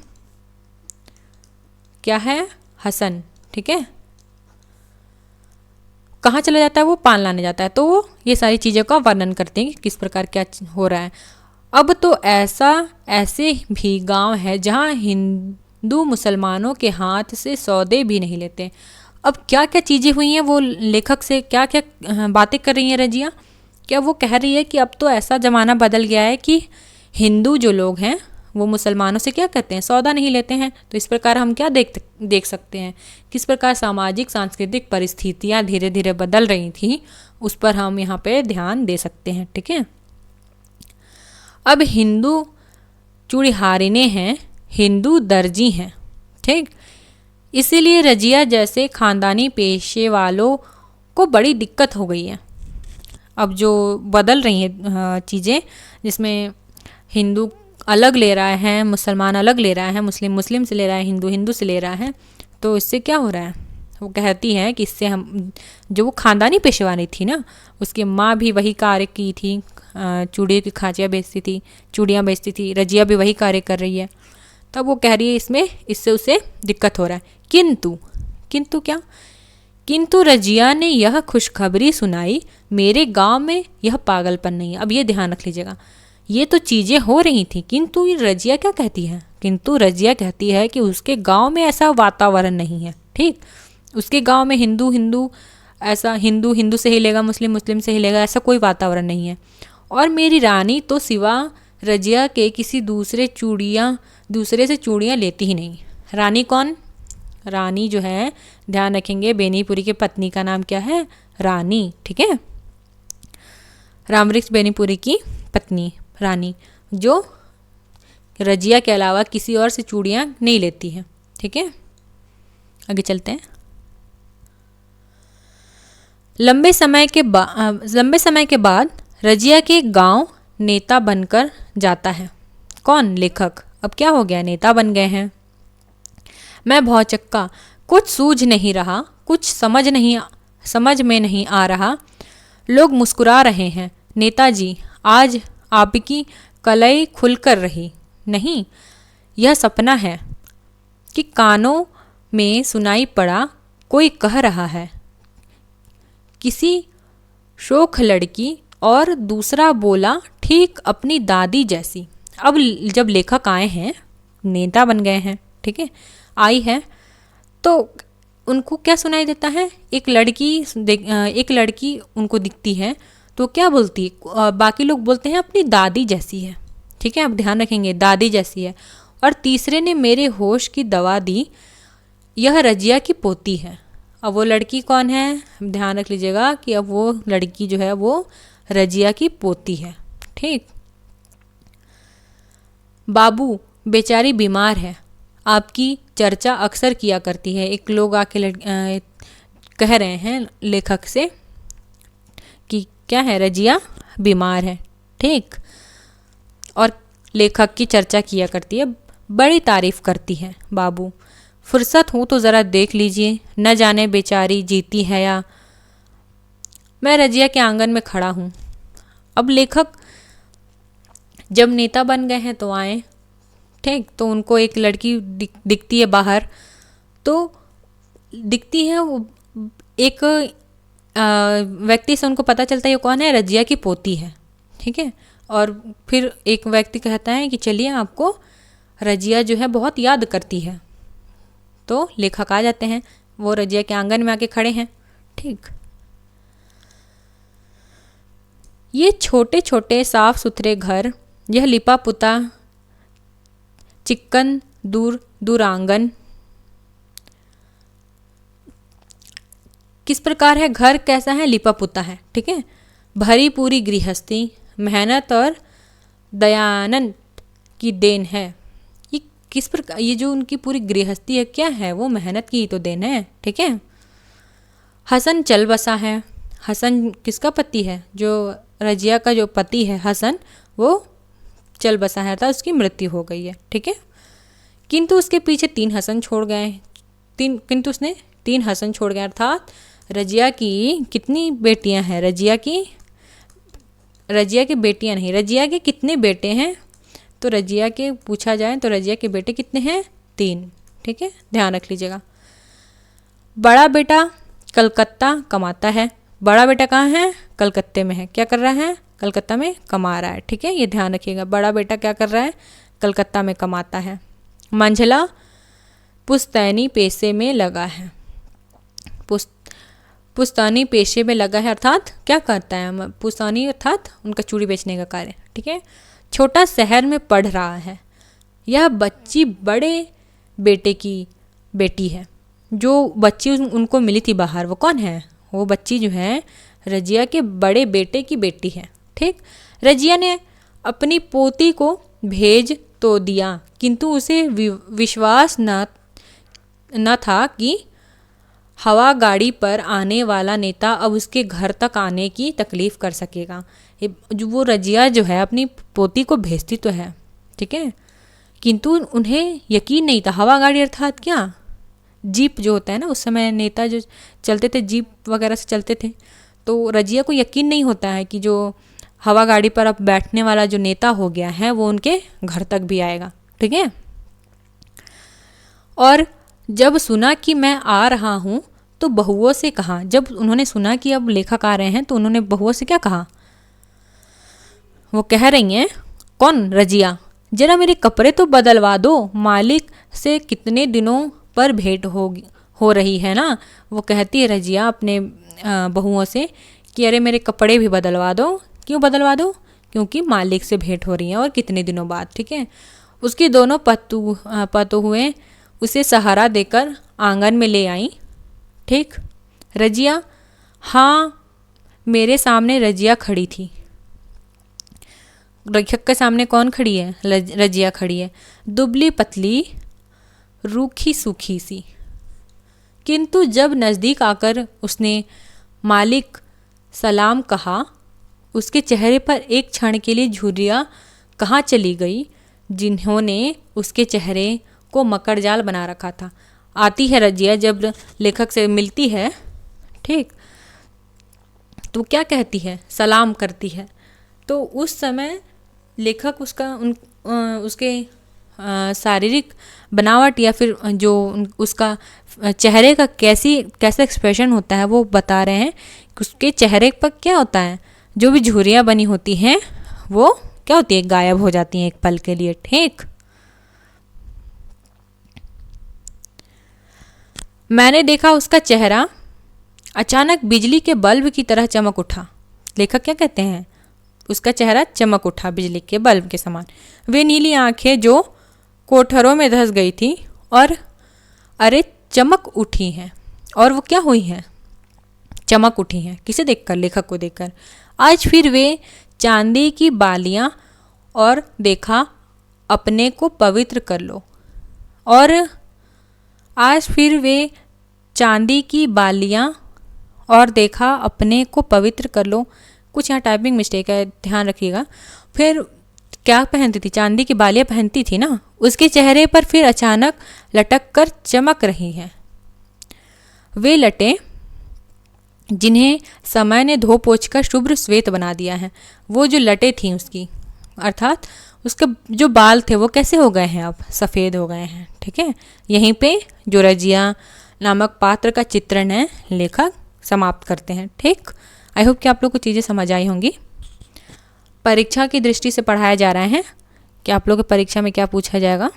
S1: क्या है? हसन। ठीक है। कहाँ चला जाता है वो? पान लाने जाता है। तो वो ये सारी चीज़ों का वर्णन करते हैं कि किस प्रकार क्या हो रहा है। अब तो ऐसे भी गांव है जहां हिंदू मुसलमानों के हाथ से सौदे भी नहीं लेते। अब क्या क्या चीज़ें हुई हैं, वो लेखक से क्या क्या बातें कर रही हैं रजिया। क्या वो कह रही है कि अब तो ऐसा ज़माना बदल गया है कि हिंदू जो लोग हैं वो मुसलमानों से क्या करते हैं, सौदा नहीं लेते हैं। तो इस प्रकार हम क्या देख सकते हैं, किस प्रकार सामाजिक सांस्कृतिक परिस्थितियाँ धीरे धीरे बदल रही थी, उस पर हम यहाँ पे ध्यान दे सकते हैं। ठीक है। अब हिंदू चूड़ीहारिने हैं, हिंदू दर्जी हैं। ठीक। इसीलिए रजिया जैसे खानदानी पेशे वालों को बड़ी दिक्कत हो गई है। अब जो बदल रही हैं चीज़ें, जिसमें हिंदू अलग ले रहा है, मुसलमान अलग ले रहा है, मुस्लिम से ले रहा है, हिंदू से ले रहा है, तो इससे क्या हो रहा है? वो कहती है कि इससे हम, जो वो खानदानी पेशेवानी थी ना, उसकी माँ भी वही कार्य की थी, चूड़ियों की खांचियाँ बेचती थी, चूड़ियाँ बेचती थी, रजिया भी वही कार्य कर रही है। तब वो कह रही है इससे उसे दिक्कत हो रहा है। किंतु क्या? किंतु रजिया ने यह खुशखबरी सुनाई, मेरे गांव में यह पागलपन नहीं है। अब ये ध्यान रख लीजिएगा, ये तो चीज़ें हो रही थी, किंतु रजिया क्या कहती है? किंतु रजिया कहती है कि उसके गांव में ऐसा वातावरण नहीं है। ठीक। उसके गांव में हिंदू ऐसा हिंदू से ही लेगा, मुस्लिम से ही लेगा, ऐसा कोई वातावरण नहीं है। और मेरी रानी तो सिवा रजिया के किसी दूसरे से चूड़ियाँ लेती ही नहीं। रानी कौन? रानी जो है, ध्यान रखेंगे, बेनीपुरी के पत्नी का नाम क्या है? रानी। ठीक है। रामवृक्ष बेनीपुरी की पत्नी रानी, जो रजिया के अलावा किसी और से चूड़ियाँ नहीं लेती है। ठीक है। आगे चलते हैं। लंबे समय के बाद रजिया के गांव नेता बनकर जाता है। कौन? लेखक। अब क्या हो गया? नेता बन गए हैं। मैं भौचक्का, कुछ सूझ नहीं रहा, कुछ समझ में नहीं आ रहा। लोग मुस्कुरा रहे हैं। नेताजी, आज आपकी कलई खुलकर रही नहीं। यह सपना है कि कानों में सुनाई पड़ा, कोई कह रहा है, किसी शोख लड़की, और दूसरा बोला, ठीक अपनी दादी जैसी। अब जब लेखक आए हैं, नेता बन गए हैं, ठीक है, आई है, तो उनको क्या सुनाई देता है? एक लड़की उनको दिखती है, तो क्या बोलती है? बाकी लोग बोलते हैं अपनी दादी जैसी है। ठीक है। अब ध्यान रखेंगे, दादी जैसी है। और तीसरे ने मेरे होश की दवा दी, यह रजिया की पोती है। अब वो लड़की कौन है? ध्यान रख लीजिएगा कि अब वो लड़की जो है वो रजिया की पोती है। ठीक। बाबू बेचारी बीमार है, आपकी चर्चा अक्सर किया करती है। एक लोग आके कह रहे हैं लेखक से कि क्या है, रजिया बीमार है। ठीक। और लेखक की चर्चा किया करती है, बड़ी तारीफ करती है। बाबू, फुर्सत हो तो ज़रा देख लीजिए, न जाने बेचारी जीती है या। मैं रजिया के आंगन में खड़ा हूँ। अब लेखक जब नेता बन गए हैं तो आए, ठीक, तो उनको एक लड़की दिखती है बाहर, तो दिखती है वो एक व्यक्ति से उनको पता चलता है ये कौन है, रजिया की पोती है। ठीक है। और फिर एक व्यक्ति कहता है कि चलिए, आपको रजिया जो है बहुत याद करती है। तो लेखक आ जाते हैं, वो रजिया के आंगन में आके खड़े हैं। ठीक। ये छोटे छोटे साफ सुथरे घर, यह लिपा पुता चिक्कन दूर दूरांगन। किस प्रकार है, घर कैसा है, लिपा पुता है, ठीक है। भरी पूरी गृहस्थी, मेहनत और दयानंद की देन है। ये किस प्रकार, ये जो उनकी पूरी गृहस्थी है क्या है, वो मेहनत की ही तो देन है, ठीक है। हसन चल बसा है। हसन किसका पति है, जो रजिया का जो पति है हसन, वो चल बसा है, अर्थात उसकी मृत्यु हो गई है, ठीक है। किंतु उसके पीछे 3 हसन छोड़ गए, किंतु उसने 3 हसन छोड़ गए, अर्थात रजिया की कितनी बेटियां हैं, रजिया की बेटियां नहीं, रजिया के कितने बेटे हैं, तो रजिया के पूछा जाए तो रजिया के बेटे कितने हैं, 3, ठीक है, ध्यान रख लीजिएगा। बड़ा बेटा कलकत्ता कमाता है। बड़ा बेटा कहाँ है, कलकत्ते में है, क्या कर रहा है, कलकत्ता में कमा रहा है, ठीक है, ये ध्यान रखिएगा। बड़ा बेटा क्या कर रहा है, कलकत्ता में कमाता है। मंझला पुश्तैनी पेशे में लगा है। पुश्तैनी पेशे में लगा है, अर्थात क्या करता है, पुश्तैनी अर्थात उनका चूड़ी बेचने का कार्य, ठीक है। छोटा शहर में पढ़ रहा है। यह बच्ची बड़े बेटे की बेटी है। जो बच्ची उनको मिली थी बाहर, वो कौन है, वो बच्ची जो है रजिया के बड़े बेटे की बेटी है, ठीक। रजिया ने अपनी पोती को भेज तो दिया, किंतु उसे विश्वास न था कि हवा गाड़ी पर आने वाला नेता अब उसके घर तक आने की तकलीफ कर सकेगा। जो वो रजिया जो है अपनी पोती को भेजती तो है, ठीक है, किंतु उन्हें यकीन नहीं था। हवा गाड़ी अर्थात क्या, जीप जो होता है ना, उस समय नेता जो चलते थे जीप वगैरह से चलते थे, तो रजिया को यकीन नहीं होता है कि जो हवा गाड़ी पर अब बैठने वाला जो नेता हो गया है वो उनके घर तक भी आएगा, ठीक है। और जब सुना कि मैं आ रहा हूँ तो बहुओं से कहा, जब उन्होंने सुना कि अब लेखक आ रहे हैं तो उन्होंने बहुओं से क्या कहा, वो कह रही हैं, कौन, रजिया, जरा मेरे कपड़े तो बदलवा दो, मालिक से कितने दिनों पर भेंट हो रही है ना। वो कहती है रजिया अपने बहुओं से कि अरे मेरे कपड़े भी बदलवा दो। क्यों बदलवा दो, क्योंकि मालिक से भेंट हो रही है और कितने दिनों बाद, ठीक है। उसकी दोनों पतों हुए उसे सहारा देकर आंगन में ले आई, ठीक। रजिया, हाँ, मेरे सामने रजिया खड़ी थी। लेखक के सामने कौन खड़ी है, रजिया खड़ी है, दुबली पतली रूखी सूखी सी। किंतु जब नज़दीक आकर उसने मालिक सलाम कहा, उसके चेहरे पर एक क्षण के लिए झुर्रियाँ कहाँ चली गई जिन्होंने उसके चेहरे को मकड़जाल बना रखा था। आती है रजिया जब लेखक से मिलती है, ठीक, तो क्या कहती है, सलाम करती है। तो उस समय लेखक उसके शारीरिक बनावट या फिर जो उसका चेहरे का कैसा एक्सप्रेशन होता है वो बता रहे हैं कि उसके चेहरे पर क्या होता है, जो भी झुर्रियाँ बनी होती हैं वो क्या होती है, गायब हो जाती हैं एक पल के लिए, ठीक। मैंने देखा उसका चेहरा अचानक बिजली के बल्ब की तरह चमक उठा। लेखक क्या कहते हैं, उसका चेहरा चमक उठा बिजली के बल्ब के समान। वे नीली आंखें जो कोठरों में धंस गई थी और अरे चमक उठी हैं, और वो क्या हुई हैं, चमक उठी हैं, किसे देखकर, लेखक को देखकर। आज फिर वे चांदी की बालियां और देखा अपने को पवित्र कर लो, और आज फिर वे चांदी की बालियां और देखा अपने को पवित्र कर लो। कुछ यहाँ टाइपिंग मिस्टेक है, ध्यान रखिएगा। फिर क्या पहनती थी, चांदी की बालियां पहनती थी ना, उसके चेहरे पर फिर अचानक लटक कर चमक रही हैं वे लटें जिन्हें समय ने धो पोंछ कर शुभ्र श्वेत बना दिया है। वो जो लटें थीं उसकी, अर्थात उसके जो बाल थे वो कैसे हो गए हैं, अब सफ़ेद हो गए हैं, ठीक है। यहीं पे जो रजिया नामक पात्र का चित्रण है लेखक समाप्त करते हैं, ठीक। आई होप कि आप लोग को चीज़ें समझ आई होंगी। परीक्षा की दृष्टि से पढ़ाया जा रहा है कि आप लोग की परीक्षा में क्या पूछा जाएगा।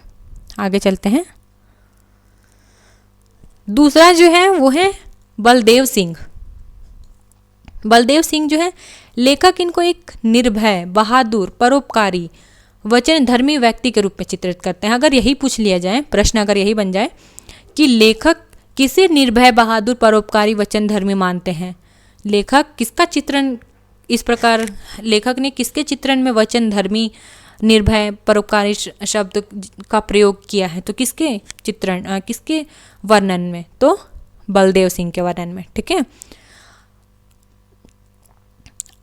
S1: आगे चलते हैं। दूसरा जो है वो है बलदेव सिंह। बलदेव सिंह जो है लेखक इनको एक निर्भय, बहादुर, परोपकारी वचन धर्मी व्यक्ति के रूप में चित्रित करते हैं। अगर यही पूछ लिया जाए, प्रश्न अगर यही बन जाए कि लेखक किसे निर्भय, बहादुर, परोपकारी, वचन धर्मी मानते हैं, लेखक किसका चित्रण, इस प्रकार लेखक ने किसके चित्रण में वचन धर्मी, निर्भय, परोपकारी शब्द का प्रयोग किया है, तो किसके चित्रण, किसके वर्णन में, तो बलदेव सिंह के वर्णन में। ठीक है।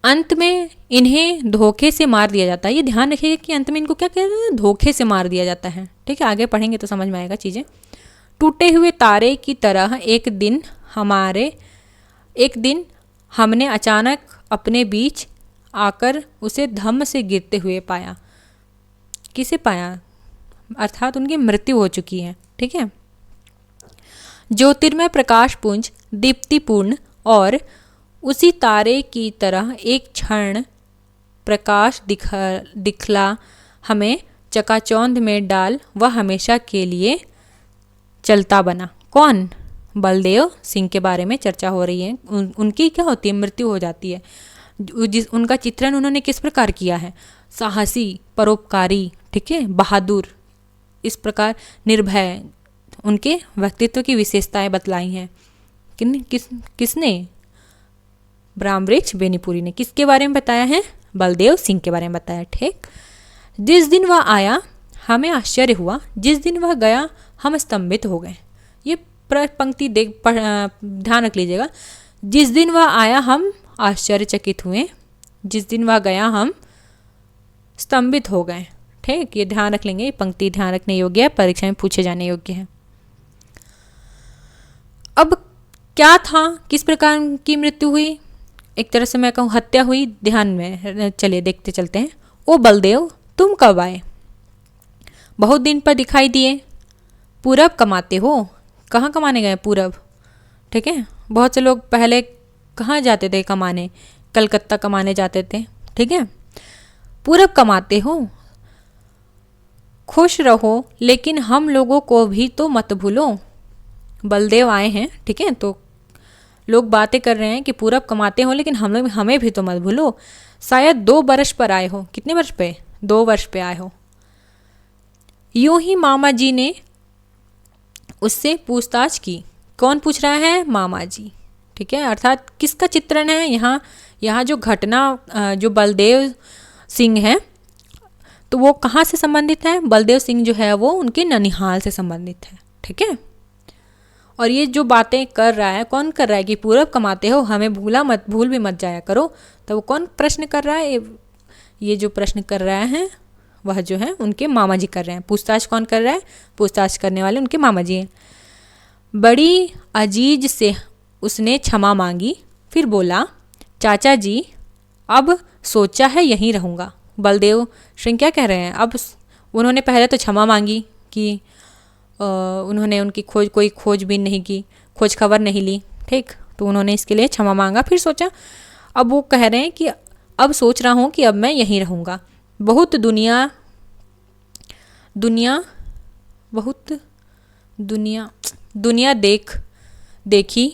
S1: अंत में इन्हें धोखे से मार दिया जाता है। ये ध्यान रखिएगा कि अंत में इनको क्या कहते हैं, धोखे से मार दिया जाता है। ठीक है, आगे पढ़ेंगे तो समझ में आएगा चीज़ें। टूटे हुए तारे की तरह एक दिन हमने अचानक अपने बीच आकर उसे धम्म से गिरते हुए पाया। किसे पाया, अर्थात उनकी मृत्यु हो चुकी है। ठीक है। ज्योतिर्मय प्रकाशपुंज दीप्तिपूर्ण और उसी तारे की तरह एक क्षण प्रकाश दिखला हमें चकाचौंध में डाल वह हमेशा के लिए चलता बना। कौन, बलदेव सिंह के बारे में चर्चा हो रही है। उनकी क्या होती है, मृत्यु हो जाती है। उनका चित्रण उन्होंने किस प्रकार किया है, साहसी, परोपकारी, ठीक है, बहादुर, इस प्रकार निर्भय, उनके व्यक्तित्व की विशेषताएं बतलाई हैं। किसने, ब्रह्मवृक्ष बेनीपुरी ने। किसके बारे में बताया है, बलदेव सिंह के बारे में बताया। ठीक। जिस दिन वह आया हमें आश्चर्य हुआ, जिस दिन वह गया हम स्तंभित हो गए। ये पंक्ति ध्यान रख लीजिएगा। जिस दिन वह आया हम आश्चर्यचकित हुए, जिस दिन वह गया हम स्तंभित हो गए। ठीक, ये ध्यान रख लेंगे। ये पंक्ति ध्यान रखने योग्य है, परीक्षा में पूछे जाने योग्य है। अब क्या था, किस प्रकार की मृत्यु हुई, एक तरह से मैं कहूँ हत्या हुई। ध्यान में चलिए देखते चलते हैं। ओ बलदेव, तुम कब आए, बहुत दिन पर दिखाई दिए। पूरब कमाते हो, कहाँ कमाने गए, पूरब। ठीक है, बहुत से लोग पहले कहाँ जाते थे कमाने, कलकत्ता कमाने जाते थे। ठीक है, पूरब कमाते हो, खुश रहो, लेकिन हम लोगों को भी तो मत भूलो। बलदेव आए हैं, ठीक है, तो लोग बातें कर रहे हैं कि पूरब कमाते हो, लेकिन हमें भी तो मत भूलो। शायद 2 वर्ष पर आए हो। कितने वर्ष पे, 2 वर्ष पे आए हो। यूं ही मामा जी ने उससे पूछताछ की। कौन पूछ रहा है, मामा जी। ठीक है, अर्थात किसका चित्रण है यहाँ जो घटना, जो बलदेव सिंह है, तो वो कहाँ से संबंधित है, बलदेव सिंह जो है वो उनके ननिहाल से संबंधित है। ठीक है, और ये जो बातें कर रहा है, कौन कर रहा है कि पूरब कमाते हो, हमें भूल भी मत जाया करो। तो वो कौन प्रश्न कर रहा है, ये जो प्रश्न कर रहा है वह जो है उनके मामा जी कर रहे हैं। पूछताछ कौन कर रहा है, पूछताछ करने वाले उनके मामा जी हैं। बड़ी अजीज से उसने क्षमा मांगी, फिर बोला, चाचा जी अब सोचा है यहीं रहूँगा। बलदेव सिंह क्या कह रहे हैं, अब उन्होंने पहले तो क्षमा मांगी कि उन्होंने उनकी कोई खोजबीन नहीं की, खोज खबर नहीं ली। ठीक, तो उन्होंने इसके लिए क्षमा मांगा, फिर सोचा। अब वो कह रहे हैं कि अब सोच रहा हूँ कि अब मैं यहीं रहूँगा। बहुत दुनिया देखी,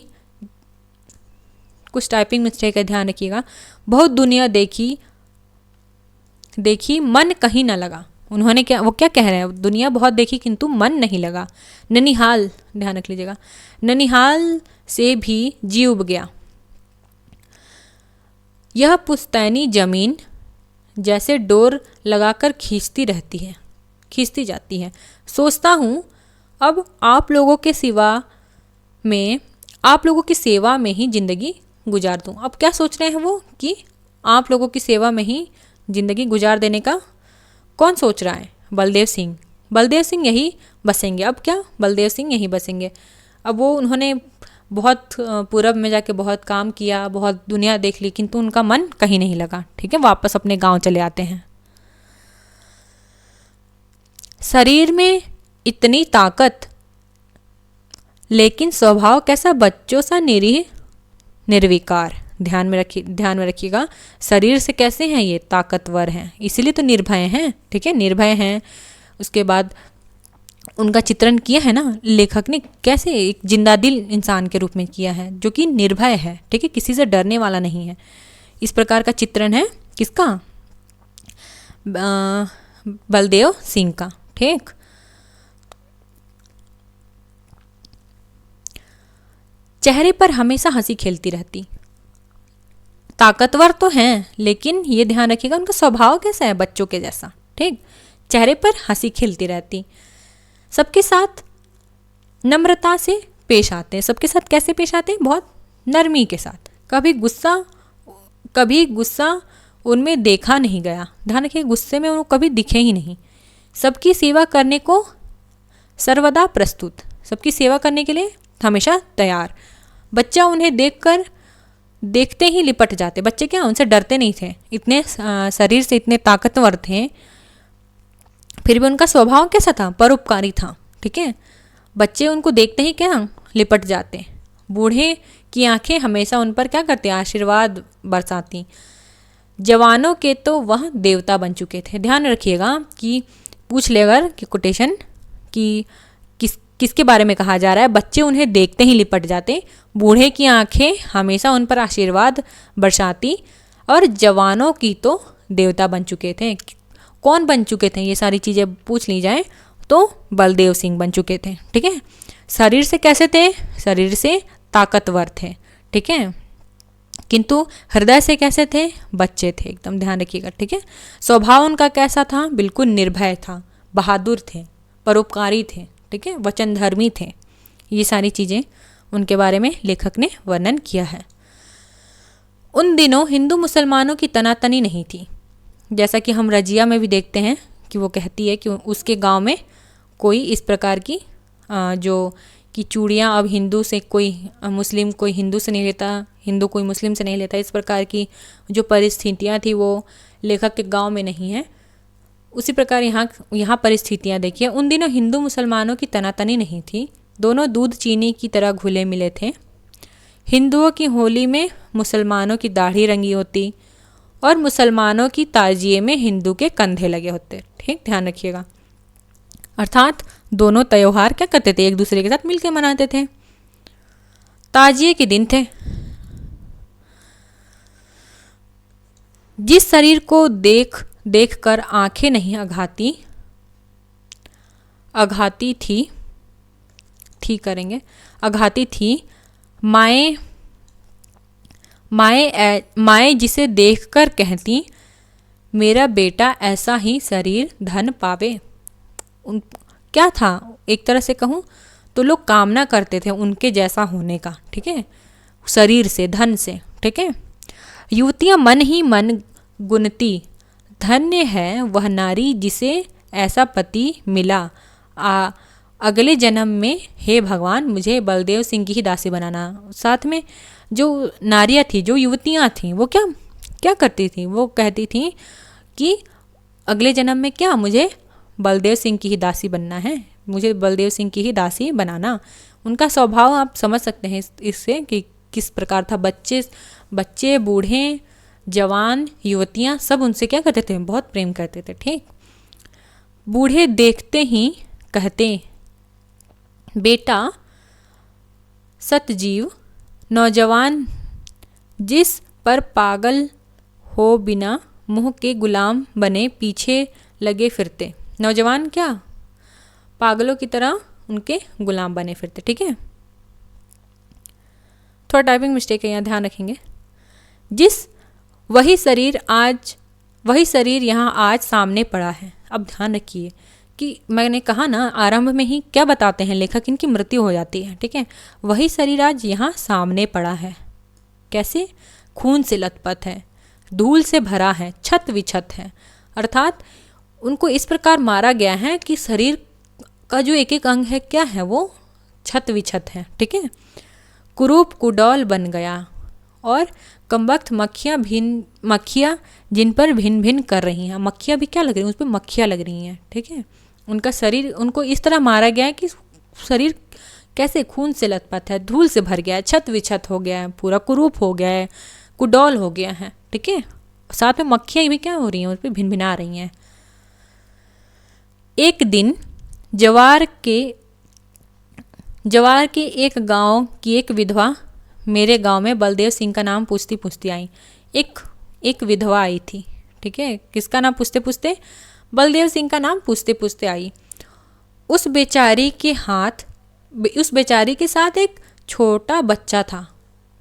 S1: कुछ टाइपिंग मिस्टेक है, ध्यान रखिएगा। बहुत दुनिया देखी मन कहीं न लगा। उन्होंने वो क्या कह रहे हैं, दुनिया बहुत देखी किंतु मन नहीं लगा। ननिहाल, ध्यान रख लीजिएगा, ननिहाल से भी जी उब गया। यह पुश्तैनी जमीन जैसे डोर लगाकर खींचती जाती है। सोचता हूँ अब आप लोगों की सेवा में ही जिंदगी गुजार दूँ। अब क्या सोच रहे हैं वो कि आप लोगों की सेवा में ही जिंदगी गुजार देने का कौन सोच रहा है, बलदेव सिंह यही बसेंगे। अब क्या, बलदेव सिंह यही बसेंगे। अब वो उन्होंने बहुत पूरब में जाके बहुत काम किया, बहुत दुनिया देख ली, किंतु उनका मन कहीं नहीं लगा। ठीक है, वापस अपने गांव चले आते हैं। शरीर में इतनी ताकत, लेकिन स्वभाव कैसा, बच्चों सा निरीह निर्विकार। ध्यान में रखिएगा, शरीर से कैसे हैं ये, ताकतवर हैं, इसीलिए तो निर्भय हैं। ठीक है, निर्भय हैं। उसके बाद उनका चित्रण किया है ना लेखक ने, कैसे एक जिंदादिल इंसान के रूप में किया है, जो कि निर्भय है। ठीक है, किसी से डरने वाला नहीं है। इस प्रकार का चित्रण है किसका, बलदेव सिंह का। ठीक, चेहरे पर हमेशा हंसी खेलती रहती। ताकतवर तो हैं, लेकिन ये ध्यान रखिएगा उनका स्वभाव कैसा है, बच्चों के जैसा। ठीक, चेहरे पर हंसी खेलती रहती, सबके साथ नम्रता से पेश आते हैं। सबके साथ कैसे पेश आते हैं, बहुत नरमी के साथ। कभी गुस्सा उनमें देखा नहीं गया। ध्यान रखिए, गुस्से में उनको कभी दिखे ही नहीं। सबकी सेवा करने को सर्वदा प्रस्तुत, सबकी सेवा करने के लिए हमेशा तैयार। बच्चा उन्हें देखते ही लिपट जाते। बच्चे क्या उनसे डरते नहीं थे, इतने शरीर से इतने ताकतवर थे, फिर भी उनका स्वभाव कैसा था, परोपकारी था। ठीक है, बच्चे उनको देखते ही क्या लिपट जाते। बूढ़े की आंखें हमेशा उन पर क्या करते, आशीर्वाद बरसाती। जवानों के तो वह देवता बन चुके थे। ध्यान रखिएगा कि पूछ लेगा कि कोटेशन कि किसके बारे में कहा जा रहा है। बच्चे उन्हें देखते ही लिपट जाते, बूढ़े की आंखें हमेशा उन पर आशीर्वाद बरसाती, और जवानों की तो देवता बन चुके थे। कौन बन चुके थे, ये सारी चीज़ें पूछ ली जाए तो बलदेव सिंह बन चुके थे। ठीक है, शरीर से कैसे थे, शरीर से ताकतवर थे। ठीक है, किंतु हृदय से कैसे थे, बच्चे थे। एकदम ध्यान रखिएगा। ठीक है, स्वभाव उनका कैसा था, बिल्कुल निर्भय था, बहादुर थे, परोपकारी थे। ठीक है, वचनधर्मी थे। ये सारी चीज़ें उनके बारे में लेखक ने वर्णन किया है। उन दिनों हिंदू मुसलमानों की तनातनी नहीं थी, जैसा कि हम रजिया में भी देखते हैं कि वो कहती है कि उसके गांव में कोई इस प्रकार की जो कि चूड़ियाँ अब हिंदू से कोई मुस्लिम कोई हिंदू से नहीं लेता, हिंदू कोई मुस्लिम से नहीं लेता, इस प्रकार की जो परिस्थितियाँ थी वो लेखक के गांव में नहीं है। उसी प्रकार यहाँ परिस्थितियाँ देखिए। उन दिनों हिंदू मुसलमानों की तनातनी नहीं थी, दोनों दूध चीनी की तरह घुले मिले थे। हिंदुओं की होली में मुसलमानों की दाढ़ी रंगी होती और मुसलमानों की ताजिए में हिंदू के कंधे लगे होते। ठीक, ध्यान रखिएगा। अर्थात दोनों त्योहार क्या करते थे, एक दूसरे के साथ मिलकर मनाते थे। ताजिए के दिन थे। जिस शरीर को देख कर आंखें नहीं अघाती थी, माए जिसे देखकर कहती, मेरा बेटा ऐसा ही शरीर धन पावे। क्या था, एक तरह से कहूँ तो लोग कामना करते थे उनके जैसा होने का। ठीक है, शरीर से, धन से। ठीक है, युवतियाँ मन ही मन गुनती, धन्य है वह नारी जिसे ऐसा पति मिला। अगले जन्म में हे भगवान मुझे बलदेव सिंह की ही दासी बनाना। साथ में जो नारियाँ थी, जो युवतियाँ थीं, वो क्या करती थी, वो कहती थी कि अगले जन्म में क्या मुझे बलदेव सिंह की ही दासी बनना है, मुझे बलदेव सिंह की ही दासी बनाना। उनका स्वभाव आप समझ सकते हैं इससे कि किस प्रकार था। बच्चे बूढ़े जवान युवतियाँ सब उनसे क्या करते थे, बहुत प्रेम करते थे। ठीक, बूढ़े देखते ही कहते, बेटा सतजीव। नौजवान जिस पर पागल हो बिना मुँह के गुलाम बने पीछे लगे फिरते। नौजवान क्या पागलों की तरह उनके गुलाम बने फिरते। ठीक है, थोड़ा टाइपिंग मिस्टेक है यहाँ, ध्यान रखेंगे। वही शरीर यहाँ आज सामने पड़ा है। अब ध्यान रखिए कि मैंने कहा ना आरंभ में ही क्या बताते हैं लेखक, इनकी मृत्यु हो जाती है। ठीक है, वही शरीर आज यहाँ सामने पड़ा है। कैसे, खून से लथपथ है, धूल से भरा है, छत विछत है। अर्थात उनको इस प्रकार मारा गया है कि शरीर का जो एक एक अंग है क्या है, वो छत विछत है। ठीक है, कुरूप कुडौल बन गया और कमबख्त मक्खियाँ जिन पर भिन भिन कर रही हैं। मक्खियाँ भी क्या लग रही हैं, उस पर मक्खियाँ लग रही हैं। ठीक है, उनका शरीर उनको इस तरह मारा गया है कि शरीर कैसे खून से लथपथ है, धूल से भर गया है, छत विछत हो गया है, पूरा कुरूप हो गया है, कुडौल हो गया है। ठीक है, साथ में मक्खियाँ भी क्या हो रही हैं, उस पर भिन भिना रही हैं। एक दिन जवार के एक गांव की एक विधवा मेरे गांव में बलदेव सिंह का नाम पूछती आई। एक विधवा आई थी। ठीक है, किसका नाम पूछते बलदेव सिंह का नाम पूछते पूछते आई। उस बेचारी के साथ एक छोटा बच्चा था,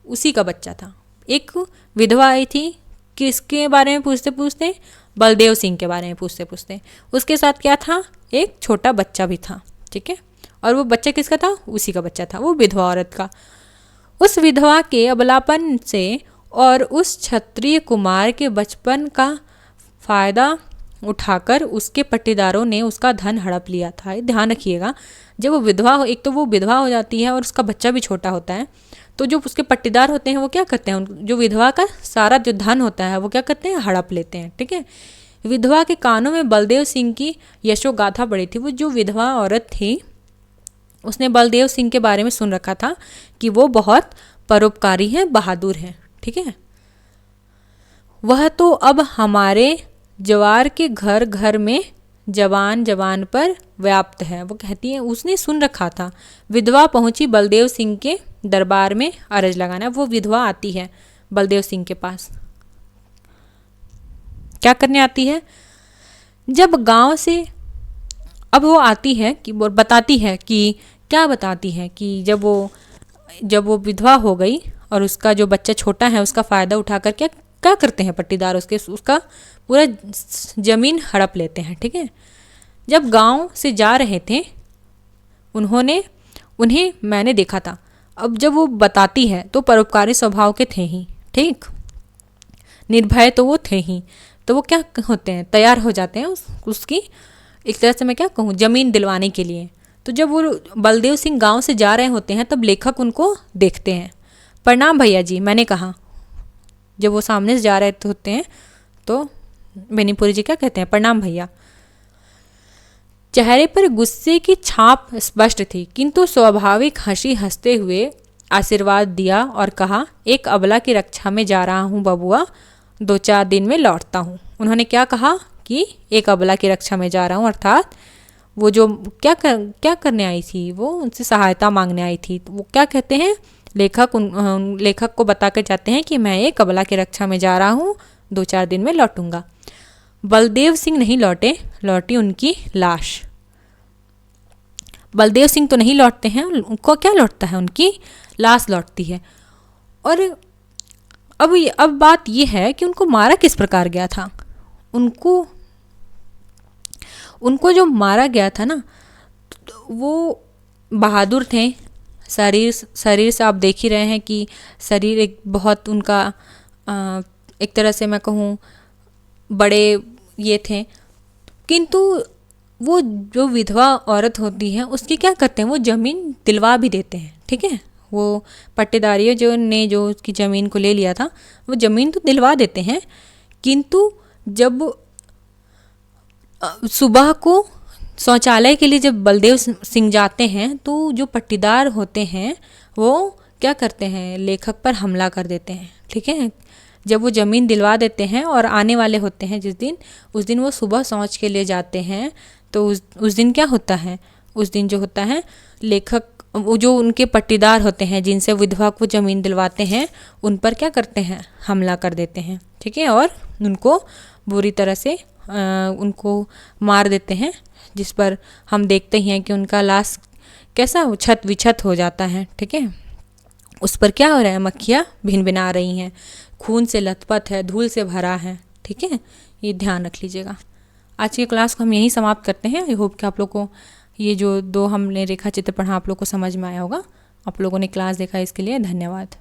S1: उसी का बच्चा था। एक विधवा आई थी, किसके बारे में पूछते पूछते? बलदेव सिंह के बारे में पूछते पूछते। उसके साथ क्या था? एक छोटा बच्चा भी था, ठीक है। और वो बच्चा किसका था? उसी का बच्चा था, वो विधवा औरत का। उस विधवा के अबलापन से और उस क्षत्रिय कुमार के बचपन का फायदा उठाकर उसके पट्टीदारों ने उसका धन हड़प लिया था। ध्यान रखिएगा, जब वो विधवा एक तो वो विधवा हो जाती है और उसका बच्चा भी छोटा होता है, तो जो उसके पट्टीदार होते हैं वो क्या करते हैं? जो विधवा का सारा जो धन होता है वो क्या करते हैं? हड़प लेते हैं, ठीक है। विधवा के कानों में बलदेव सिंह की यशोगाथा पड़ी थी। वो जो विधवा औरत थी उसने बलदेव सिंह के बारे में सुन रखा था कि वो बहुत परोपकारी है, बहादुर है, ठीक है। वह तो अब हमारे जवार के घर घर में जवान जवान पर व्याप्त है। वो कहती है उसने सुन रखा था। विधवा पहुंची बलदेव सिंह के दरबार में अरज लगाना। वो विधवा आती है बलदेव सिंह के पास, क्या करने आती है? जब गांव से अब वो आती है कि वो बताती है कि क्या बताती है कि जब वो विधवा हो गई और उसका जो बच्चा छोटा है उसका फ़ायदा उठाकर क्या क्या करते हैं पट्टीदार? उसका पूरा ज़मीन हड़प लेते हैं, ठीक है। जब गांव से जा रहे थे उन्हें मैंने देखा था। अब जब वो बताती है तो परोपकारी स्वभाव के थे ही, ठीक, निर्भय तो वो थे ही, तो वो क्या होते हैं? तैयार हो जाते हैं उसकी एक तरह से मैं क्या कहूँ, ज़मीन दिलवाने के लिए। तो जब वो बलदेव सिंह गांव से जा रहे होते हैं तब लेखक उनको देखते हैं। प्रणाम भैया जी, मैंने कहा। जब वो सामने से जा रहे होते हैं तो बेनीपुरी जी क्या कहते हैं? प्रणाम भैया। चेहरे पर गुस्से की छाप स्पष्ट थी, किंतु स्वाभाविक हंसी हंसते हुए आशीर्वाद दिया और कहा, एक अबला की रक्षा में जा रहा हूँ बबुआ, 2-4 दिन में लौटता हूँ। उन्होंने क्या कहा कि एक अबला की रक्षा में जा रहा हूँ, अर्थात वो जो क्या करने आई थी, वो उनसे सहायता मांगने आई थी। तो वो क्या कहते हैं? लेखक को बता कर जाते हैं कि मैं एक अबला की रक्षा में जा रहा हूँ, 2-4 दिन में लौटूंगा। बलदेव सिंह नहीं लौटे, लौटी उनकी लाश। बलदेव सिंह तो नहीं लौटते हैं, उनको क्या लौटता है? उनकी लाश लौटती है। और अब बात यह है कि उनको मारा किस प्रकार गया था। उनको जो मारा गया था ना, वो बहादुर थे। शरीर से आप देख ही रहे हैं कि शरीर एक बहुत उनका एक तरह से मैं कहूँ बड़े ये थे, किंतु वो जो विधवा औरत होती है उसकी क्या करते हैं? वो ज़मीन दिलवा भी देते हैं, ठीक है। वो पट्टेदारियों ने जो उसकी ज़मीन को ले लिया था वो ज़मीन तो दिलवा देते हैं, किंतु जब सुबह को शौचालय के लिए जब बलदेव सिंह जाते हैं तो जो पट्टीदार होते हैं वो क्या करते हैं? लेखक पर हमला कर देते हैं, ठीक है। जब वो ज़मीन दिलवा देते हैं और आने वाले होते हैं उस दिन वो सुबह शौच के लिए जाते हैं, तो उस दिन क्या होता है? उस दिन जो होता है, लेखक वो जो उनके पट्टीदार होते हैं जिनसे विधवा को ज़मीन दिलवाते हैं उन पर क्या करते हैं? हमला कर देते हैं, ठीक है। और उनको बुरी तरह से उनको मार देते हैं, जिस पर हम देखते हैं कि उनका लाश कैसा छत विछत हो जाता है, ठीक है। उस पर क्या हो रहा है? मक्खियाँ भिनभिना रही हैं, खून से लथपथ है, धूल से भरा है, ठीक है। ये ध्यान रख लीजिएगा। आज की क्लास को हम यहीं समाप्त करते हैं। आई होप कि आप लोग को ये जो 2 हमने रेखा चित्र पढ़ा आप लोग को समझ में आया होगा। आप लोगों ने क्लास देखा इसके लिए धन्यवाद।